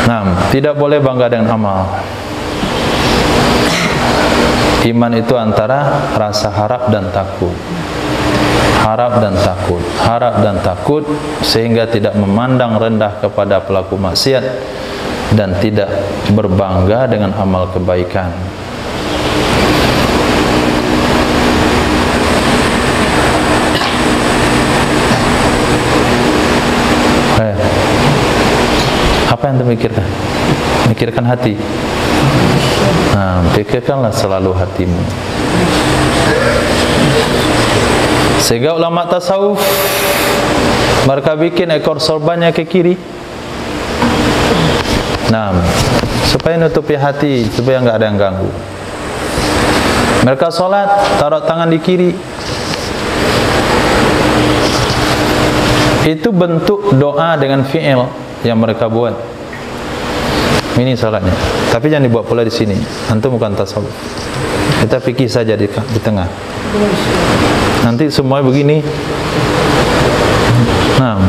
Nah, tidak boleh bangga dengan amal. Iman itu antara rasa harap dan takut. Harap dan takut, harap dan takut, sehingga tidak memandang rendah kepada pelaku maksiat dan tidak berbangga dengan amal kebaikan. Apa yang terpikirkan? Mikirkan hati. Nah, pikirkanlah selalu hatimu. Sehingga ulama tasawuf mereka bikin ekor sorbannya ke kiri. Nah, supaya nutupi hati, supaya nggak ada yang ganggu. Mereka sholat, taruh tangan di kiri. Itu bentuk doa dengan fi'il yang mereka buat. Ini salatnya. Tapi jangan dibuat pula di sini. Antum bukan tasawuf. Kita fikih saja di tengah. Nanti semua begini. Nah,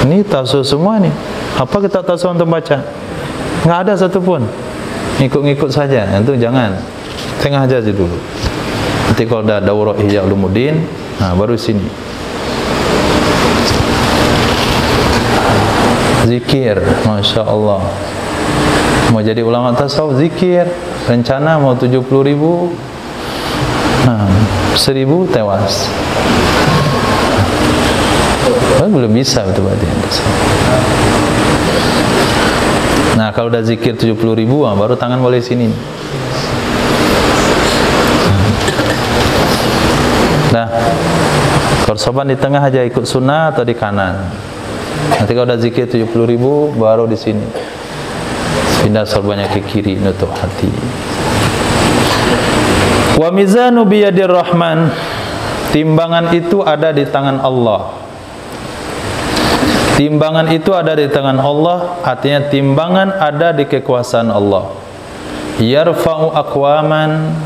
ini tasawuf semua nih. Apa kita tasawuf untuk baca? Nggak ada satupun. Ngikut-ngikut saja. Itu jangan. Tengah aja dulu. Nanti kalau ada daurah Ihya Ulumuddin, nah baru sini. Zikir, Masya Allah. Mau jadi ulama tasawuf, zikir. Rencana mau 70.000, nah, 1.000 tewas. Belum bisa itu berarti. Nah, kalau udah zikir 70.000, baru tangan boleh sini. Nah, korsoban di tengah aja, ikut sunnah atau di kanan. Nanti kalau udah zikir 70.000, baru di sini. Pindah sorbannya ke kiri, nutup hati. Wa mizanu biyadir rahman. Timbangan itu ada di tangan Allah. Timbangan itu ada di tangan Allah, artinya timbangan ada di kekuasaan Allah. Yarfa'u aqwaman,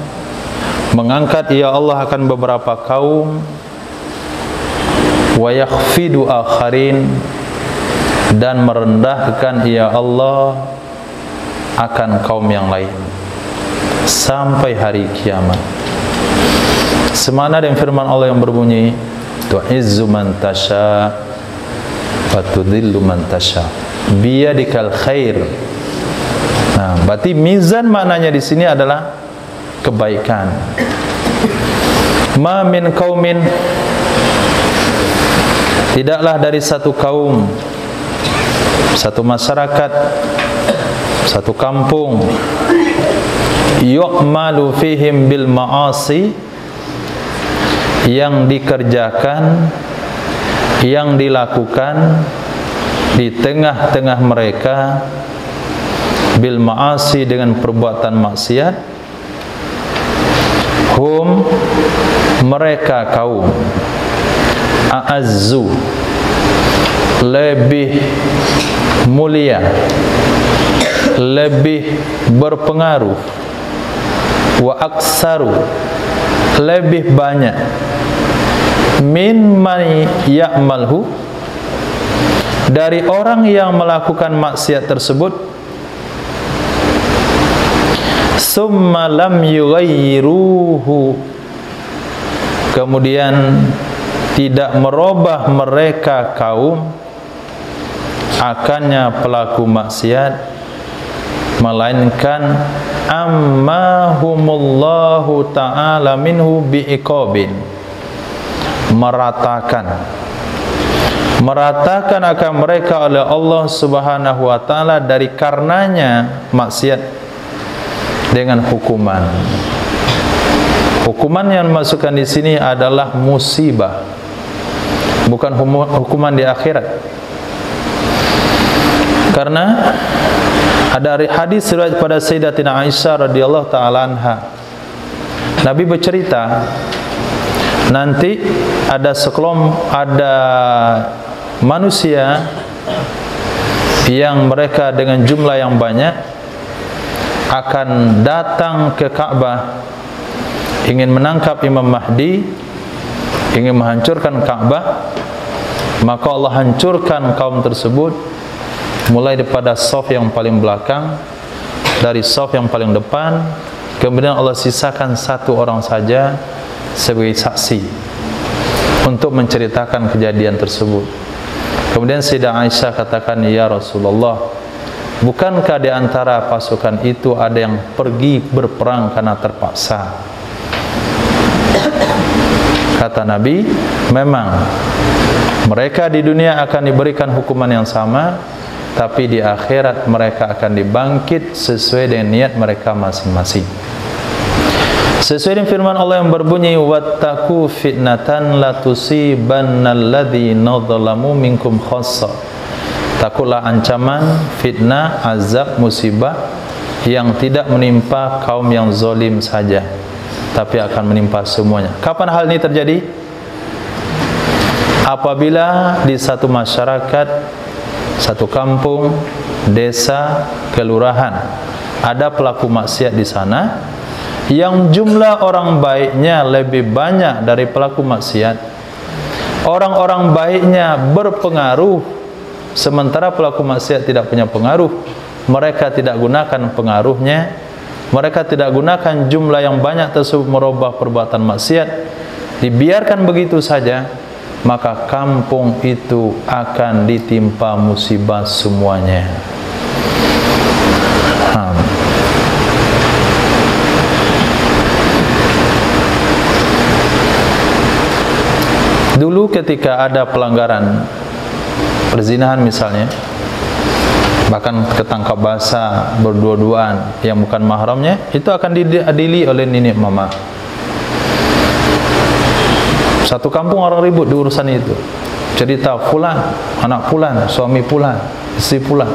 mengangkat ya Allah akan beberapa kaum, wa yakhfidu akharin, dan merendahkan ya Allah akan kaum yang lain sampai hari kiamat. Semana dengan firman Allah yang berbunyi, tu'izzu man tasha wa tudhillu man tasha biyadikal khair. Nah, berarti mizan maknanya di sini adalah kebaikan. Ma min qaumin, tidaklah dari satu kaum, satu masyarakat, satu kampung, yu'malu fihim bil ma'asi, yang dikerjakan, yang dilakukan di tengah-tengah mereka bil ma'asi, dengan perbuatan maksiat, hum, mereka kaum, a'azzu, lebih mulia, lebih berpengaruh, wa aksaru, lebih banyak, min man ya'malhu, dari orang yang melakukan maksiat tersebut, summa lam yughayyiruhu, kemudian tidak merubah mereka kaum akannya pelaku maksiat, melainkan ammahumullahu ta'ala minhu bi'iqabin, meratakan akan mereka oleh Allah Subhanahu wa ta'ala dari karenanya maksiat dengan hukuman. Hukuman yang dimasukkan di sini adalah musibah, bukan hukuman di akhirat. Karena ada hadis riwayat pada Sayyidatina Aisyah radhiyallahu taala anha. Nabi bercerita, nanti ada manusia yang mereka dengan jumlah yang banyak akan datang ke Ka'bah, ingin menangkap Imam Mahdi, ingin menghancurkan Ka'bah. Maka Allah hancurkan kaum tersebut, mulai daripada saf yang paling belakang, dari saf yang paling depan, kemudian Allah sisakan satu orang saja sebagai saksi untuk menceritakan kejadian tersebut. Kemudian Sayyidah Aisyah katakan, ya Rasulullah, bukankah di antara pasukan itu ada yang pergi berperang karena terpaksa? Kata Nabi, memang mereka di dunia akan diberikan hukuman yang sama, tapi di akhirat mereka akan dibangkit sesuai dengan niat mereka masing-masing. Sesuai dengan firman Allah yang berbunyi, wattaqu fitnatan la tusibannal ladzina dzalamu minkum khassa. Takutlah ancaman, fitnah, azab, musibah yang tidak menimpa kaum yang zalim saja, tapi akan menimpa semuanya. Kapan hal ini terjadi? Apabila di satu masyarakat satu kampung, desa, kelurahan, ada pelaku maksiat di sana yang jumlah orang baiknya lebih banyak dari pelaku maksiat. Orang-orang baiknya berpengaruh, sementara pelaku maksiat tidak punya pengaruh. Mereka tidak gunakan pengaruhnya, mereka tidak gunakan jumlah yang banyak tersebut merubah perbuatan maksiat. Dibiarkan begitu saja, maka kampung itu akan ditimpa musibah semuanya. Dulu ketika ada pelanggaran perzinahan misalnya, bahkan ketangkap basah berdua-duaan yang bukan mahramnya, itu akan diadili oleh nenek mama. Satu kampung orang ribut di urusan itu. Cerita fulan, anak fulan, suami fulan, istri fulan.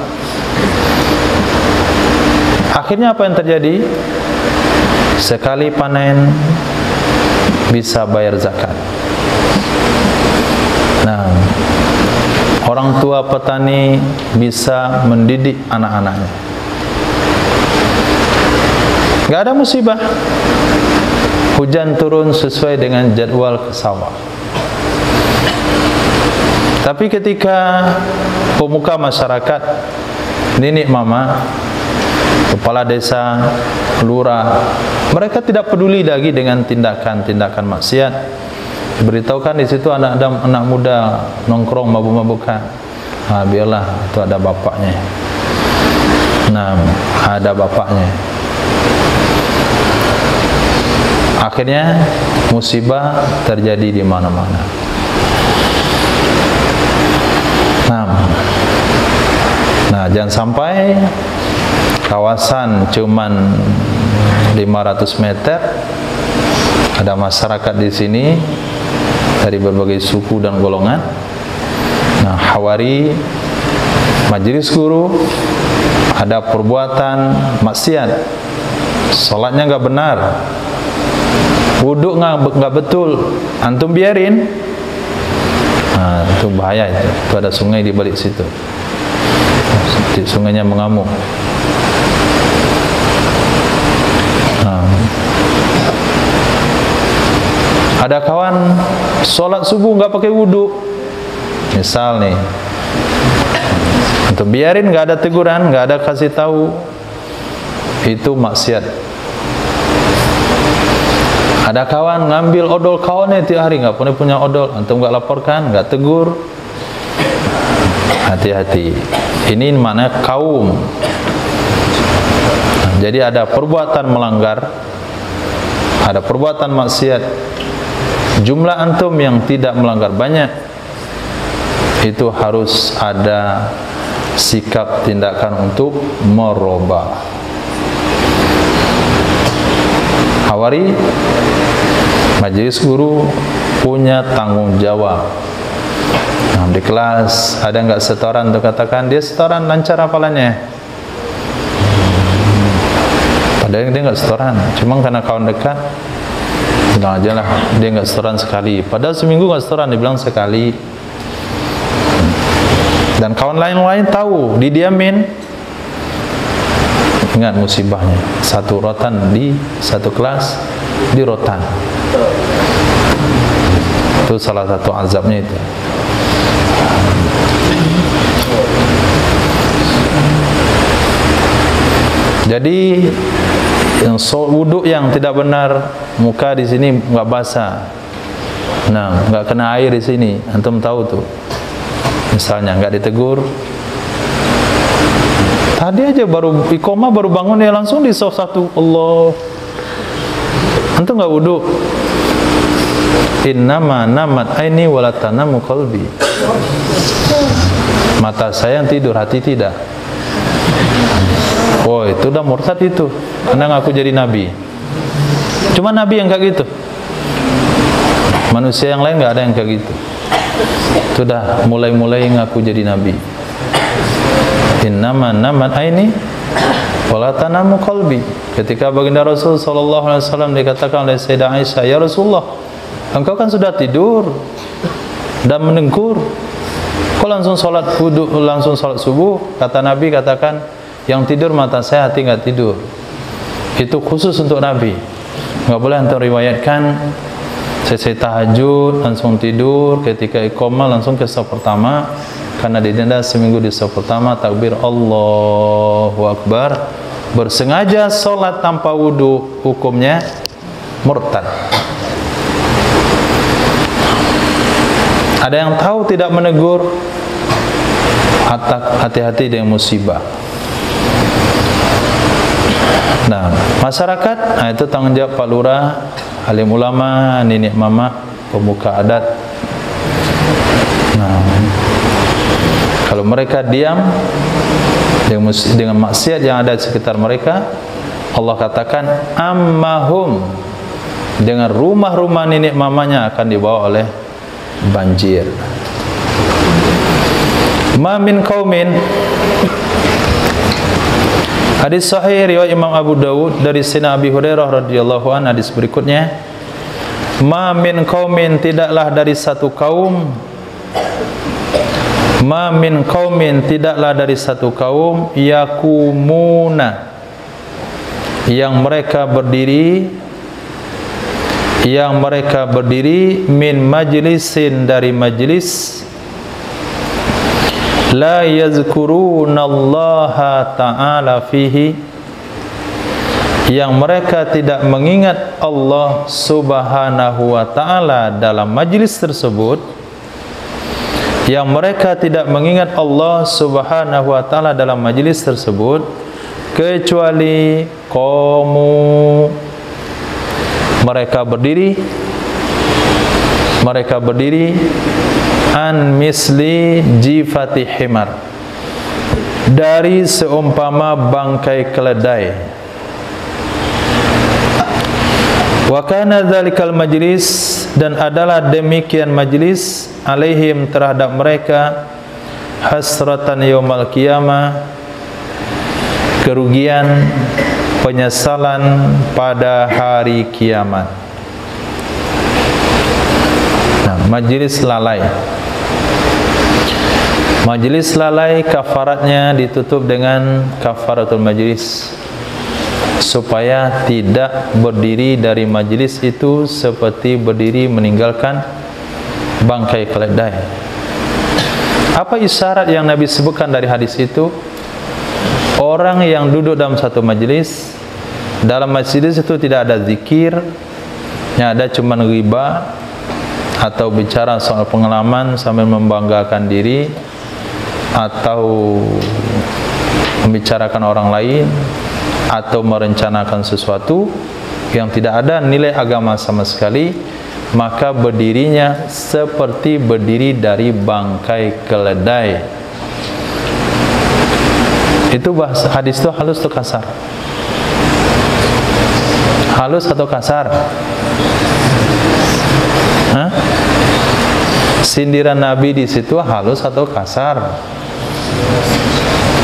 Akhirnya apa yang terjadi? Sekali panen bisa bayar zakat. Nah, orang tua petani bisa mendidik anak-anaknya. Gak ada musibah. Hujan turun sesuai dengan jadwal ke sawah. Tapi ketika pemuka masyarakat, nenek mama, kepala desa, lurah, mereka tidak peduli lagi dengan tindakan-tindakan maksiat. Beritahukan di situ anak muda nongkrong mabuk-mabukan. Biarlah, itu ada bapaknya. Nah, ada bapaknya. Akhirnya musibah terjadi di mana-mana. Nah, jangan sampai kawasan cuman 500 meter, ada masyarakat di sini dari berbagai suku dan golongan. Nah, hawari majelis guru ada perbuatan maksiat, sholatnya nggak benar, wudhu nggak betul, antum biarin. Nah, itu bahaya itu. Itu ada sungai di balik situ. Sungainya mengamuk. Ada kawan sholat subuh nggak pakai wudhu, misal nih, untuk biarin, nggak ada teguran, nggak ada kasih tahu, itu maksiat. Ada kawan ngambil odol kawannya tiap hari, nggak punya odol, antum nggak laporkan, nggak tegur, hati-hati. Ini mana kaum. Jadi ada perbuatan melanggar, ada perbuatan maksiat. Jumlah antum yang tidak melanggar banyak, itu harus ada sikap tindakan untuk merubah. Hawari majelis guru punya tanggung jawab. Nah, di kelas ada nggak setoran, untuk katakan dia setoran lancar hafalannya, padahal dia nggak setoran, cuma karena kawan dekat bilang aja lah dia nggak setoran sekali, padahal seminggu nggak setoran, dibilang sekali. Dan kawan lain tahu, didiamin. Ingat musibahnya, satu rotan di satu kelas, di rotan. Itu salah satu azabnya itu. Jadi yang wudhu yang tidak benar, muka di sini nggak basah, nah nggak kena air di sini, antum tahu tuh. Misalnya nggak ditegur, tadi aja baru iqomah, baru bangun ya langsung di soft satu, Allah, antum nggak wudhu. Innama namat aini walatanamu qalbi. Mata saya yang tidur, hati tidak. Oh, itu udah murtad itu, karena ngaku jadi nabi. Cuma nabi yang kayak gitu, manusia yang lain nggak ada yang kayak gitu. Itu udah mulai ngaku jadi nabi. Innama namat aini walatanamu qalbi. Ketika baginda Rasul SAW dikatakan oleh Sayyidah Aisyah, ya Rasulullah, engkau kan sudah tidur dan menengkur, kok langsung sholat wudu, langsung sholat subuh, kata Nabi, katakan yang tidur mata saya, hati nggak tidur. Itu khusus untuk Nabi. Nggak boleh antum riwayatkan selesai tahajud langsung tidur, ketika iqamah langsung ke shaf pertama, karena didenda seminggu di shaf pertama takbir Allahu Akbar, bersengaja sholat tanpa wudu, hukumnya murtad. Ada yang tahu tidak menegur, hati-hati dengan musibah. Nah, masyarakat, nah itu tanggung jawab Pak Lurah, alim ulama, nenek mama, pemuka adat. Nah, kalau mereka diam dengan maksiat yang ada di sekitar mereka, Allah katakan ammahum, dengan rumah-rumah nenek mamanya akan dibawa oleh banjir. Ma min qaumin, hadis sahih riwayat Imam Abu Dawud dari Sayyidina Abi Hurairah radhiyallahu anhu, hadis berikutnya, ma min qaumin, tidaklah dari satu kaum, ma min qaumin, tidaklah dari satu kaum, yakumuna, yang mereka berdiri, min majlisin, dari majlis, la yazkurunallaha ta'ala fihi, yang mereka tidak mengingat Allah subhanahu wa ta'ala dalam majlis tersebut, yang mereka tidak mengingat Allah subhanahu wa ta'ala dalam majlis tersebut, kecuali qamu, mereka berdiri an misli jifati himar, dari seumpama bangkai keledai. Wa kana dzalikal majlis, dan adalah demikian majlis, alaihim, terhadap mereka, hasratan yaumal qiyamah, kerugian, penyesalan pada hari kiamat. Nah, majlis lalai. Majlis lalai kafaratnya ditutup dengan kafaratul majlis, supaya tidak berdiri dari majlis itu seperti berdiri meninggalkan bangkai keledai. Apa isyarat yang Nabi sebutkan dari hadis itu? Orang yang duduk dalam satu majlis, dalam majlis itu tidak ada zikir, yang ada cuma ghibah atau bicara soal pengalaman sambil membanggakan diri, atau membicarakan orang lain, atau merencanakan sesuatu yang tidak ada nilai agama sama sekali, maka berdirinya seperti berdiri dari bangkai keledai. Itu bahasa hadis itu halus atau kasar? Halus atau kasar? Hah? Sindiran Nabi di situ halus atau kasar?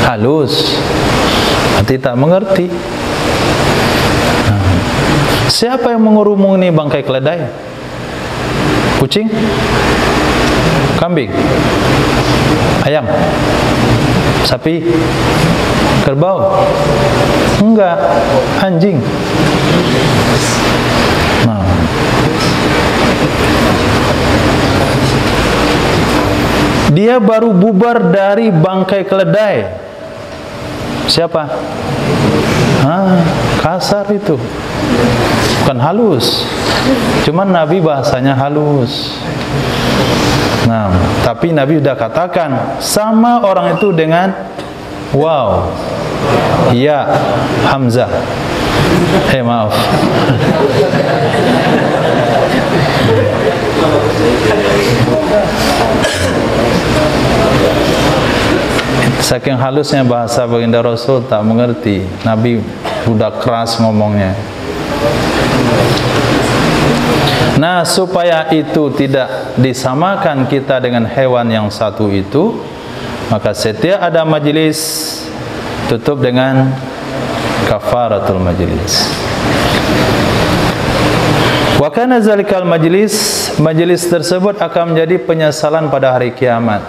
Halus. Nanti tak mengerti. Siapa yang mengurumuni bangkai keledai? Kucing? Kambing? Ayam? Sapi? Kerbau? Enggak, anjing. Nah, dia baru bubar dari bangkai keledai. Siapa? Kasar itu, bukan halus. Cuman Nabi bahasanya halus. Nah, tapi Nabi sudah katakan sama orang itu dengan wow, ya Hamzah. Maaf. Saking halusnya bahasa baginda Rasul, tak mengerti. Nabi sudah keras ngomongnya. Nah, supaya itu tidak disamakan kita dengan hewan yang satu itu, maka setiap ada majelis tutup dengan kafaratul majlis. Wa kana zalikal majlis, majlis tersebut akan menjadi penyesalan pada hari kiamat.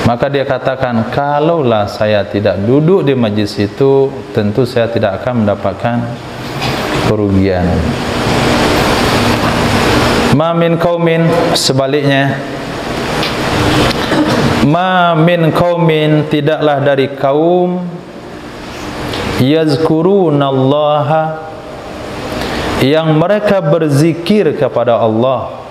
Maka dia katakan, kalaulah saya tidak duduk di majlis itu, tentu saya tidak akan mendapatkan kerugian. Ma min qaumin, sebaliknya, ma min qaumin, tidaklah dari kaum, yazkurunallaha, yang mereka berzikir kepada Allah.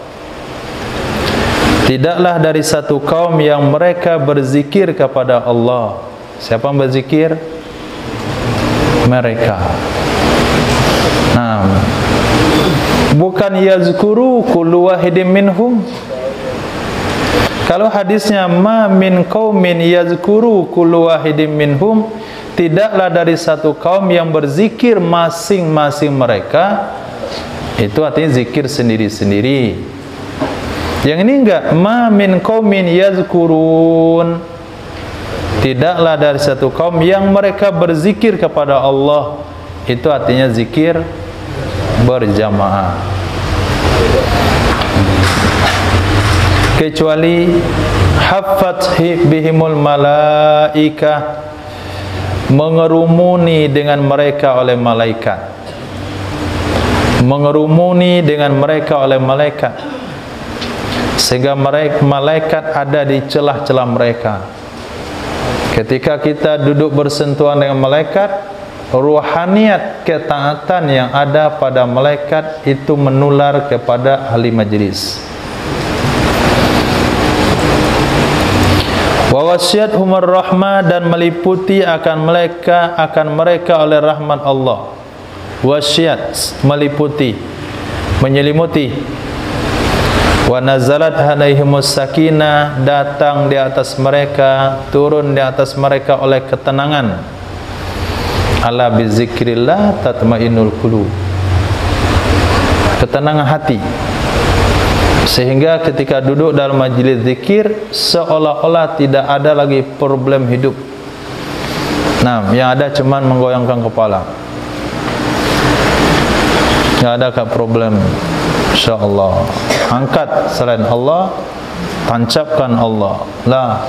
Tidaklah dari satu kaum yang mereka berzikir kepada Allah. Siapa yang berzikir? Mereka. Nah, bukan yazkuru kullu wahidin minhum. Kalau hadisnya ma min qaumin yazkuru kullu wahidin minhum, tidaklah dari satu kaum yang berzikir masing-masing mereka, itu artinya zikir sendiri-sendiri. Yang ini enggak, ma min qaumin yazkurun, tidaklah dari satu kaum yang mereka berzikir kepada Allah, itu artinya zikir berjamaah. Kecuali haffat bihimul malaikah, mengerumuni dengan mereka oleh malaikat, mengerumuni dengan mereka oleh malaikat, sehingga malaikat ada di celah-celah mereka. Ketika kita duduk bersentuhan dengan malaikat, ruhaniyat ketaatan yang ada pada malaikat itu menular kepada ahli majlis. Wa wasyiathumur rahmah, dan meliputi akan mereka oleh rahmat Allah. Wasyiat, meliputi, menyelimuti. Wa nazalat alaihimus sakinah, datang di atas mereka, turun di atas mereka oleh ketenangan. Ala bizikrillah tatmainnul qulub, ketenangan hati. Sehingga ketika duduk dalam majlis zikir, seolah-olah tidak ada lagi problem hidup. Nah, yang ada cuman menggoyangkan kepala. Tidak ada problem. InsyaAllah angkat selain Allah, tancapkan Allah. Lah,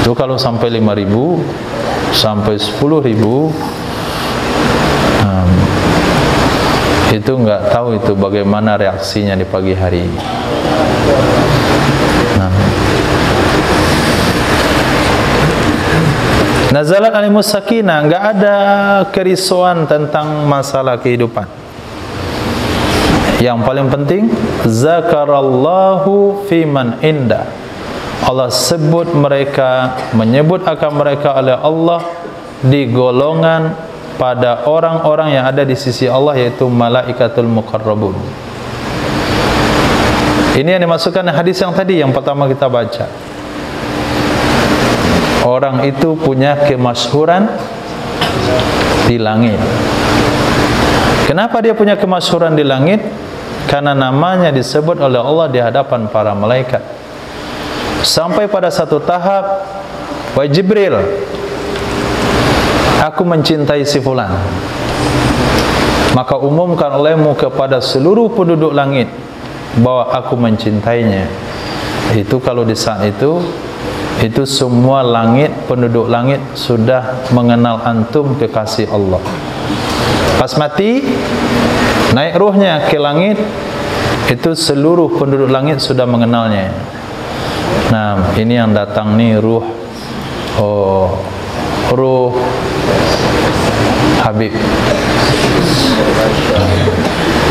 itu kalau sampai 5.000, sampai 10.000, itu enggak tahu itu bagaimana reaksinya di pagi hari. Nazalat alimus sakinah, enggak ada kerisauan tentang masalah kehidupan. Yang paling penting, zakarallahu fiman inda, Allah sebut mereka, menyebut akan mereka oleh Allah di golongan pada orang-orang yang ada di sisi Allah, yaitu malaikatul muqarrabun. Ini yang dimasukkan hadis yang tadi yang pertama kita baca. Orang itu punya kemasyhuran di langit. Kenapa dia punya kemasyhuran di langit? Karena namanya disebut oleh Allah di hadapan para malaikat. Sampai pada satu tahap, wahai Jibril, aku mencintai si fulan. Maka umumkan olehmu kepada seluruh penduduk langit bahwa aku mencintainya. Itu kalau di saat itu semua langit, penduduk langit sudah mengenal antum kekasih Allah. Pas mati, naik ruhnya ke langit, itu seluruh penduduk langit sudah mengenalnya. Nah, ini yang datang nih ruh, ruh Habib.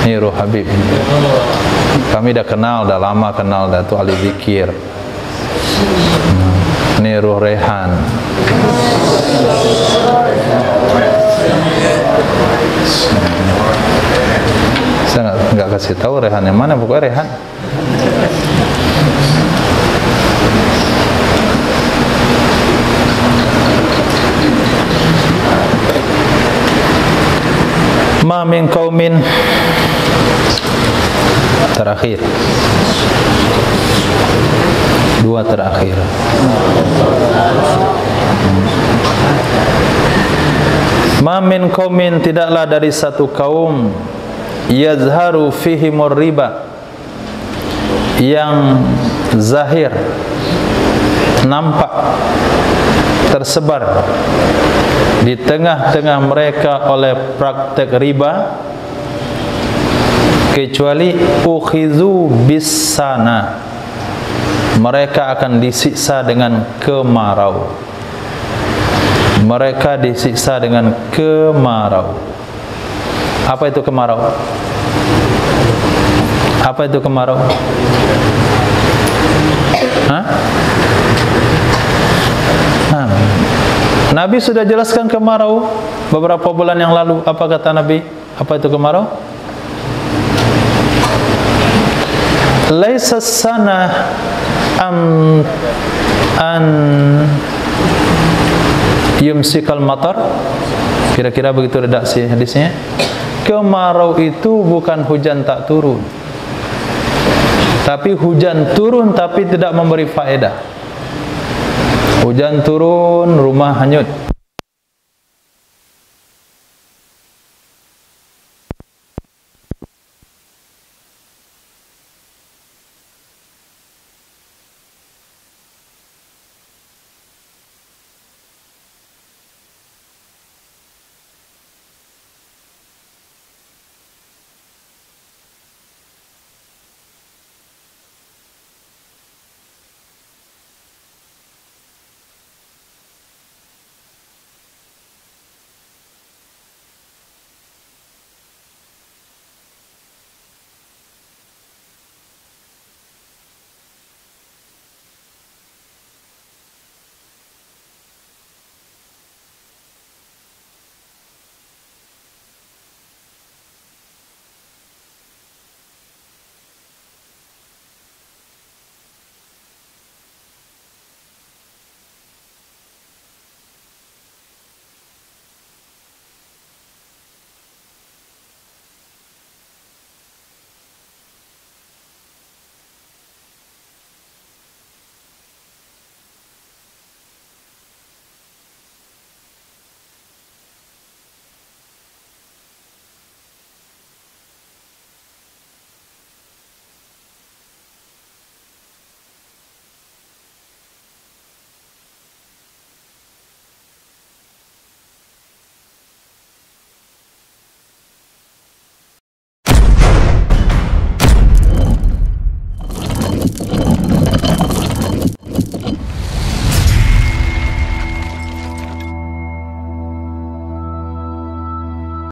Ini ruh Habib. Kami dah kenal, dah lama kenal, dah tu ahli zikir. Ini ruh Rehan. Saya enggak kasih tahu Rehan yang mana, pokoknya Rehan. Ma min qaumin, terakhir, dua terakhir. Ma min qaumin, tidaklah dari satu kaum, yazharu fihimur riba, yang zahir, nampak, tersebar di tengah-tengah mereka oleh praktek riba, kecuali ukhizu bisana, mereka akan disiksa dengan kemarau. Mereka disiksa dengan kemarau. Apa itu kemarau? Apa itu kemarau? Hah? Nabi sudah jelaskan kemarau beberapa bulan yang lalu. Apa kata Nabi? Apa itu kemarau? Laisa sana an yumsikal matar. Kira-kira begitu redaksi hadisnya. Kemarau itu bukan hujan tak turun, tapi hujan turun tapi tidak memberi faedah. Hujan turun, rumah hanyut.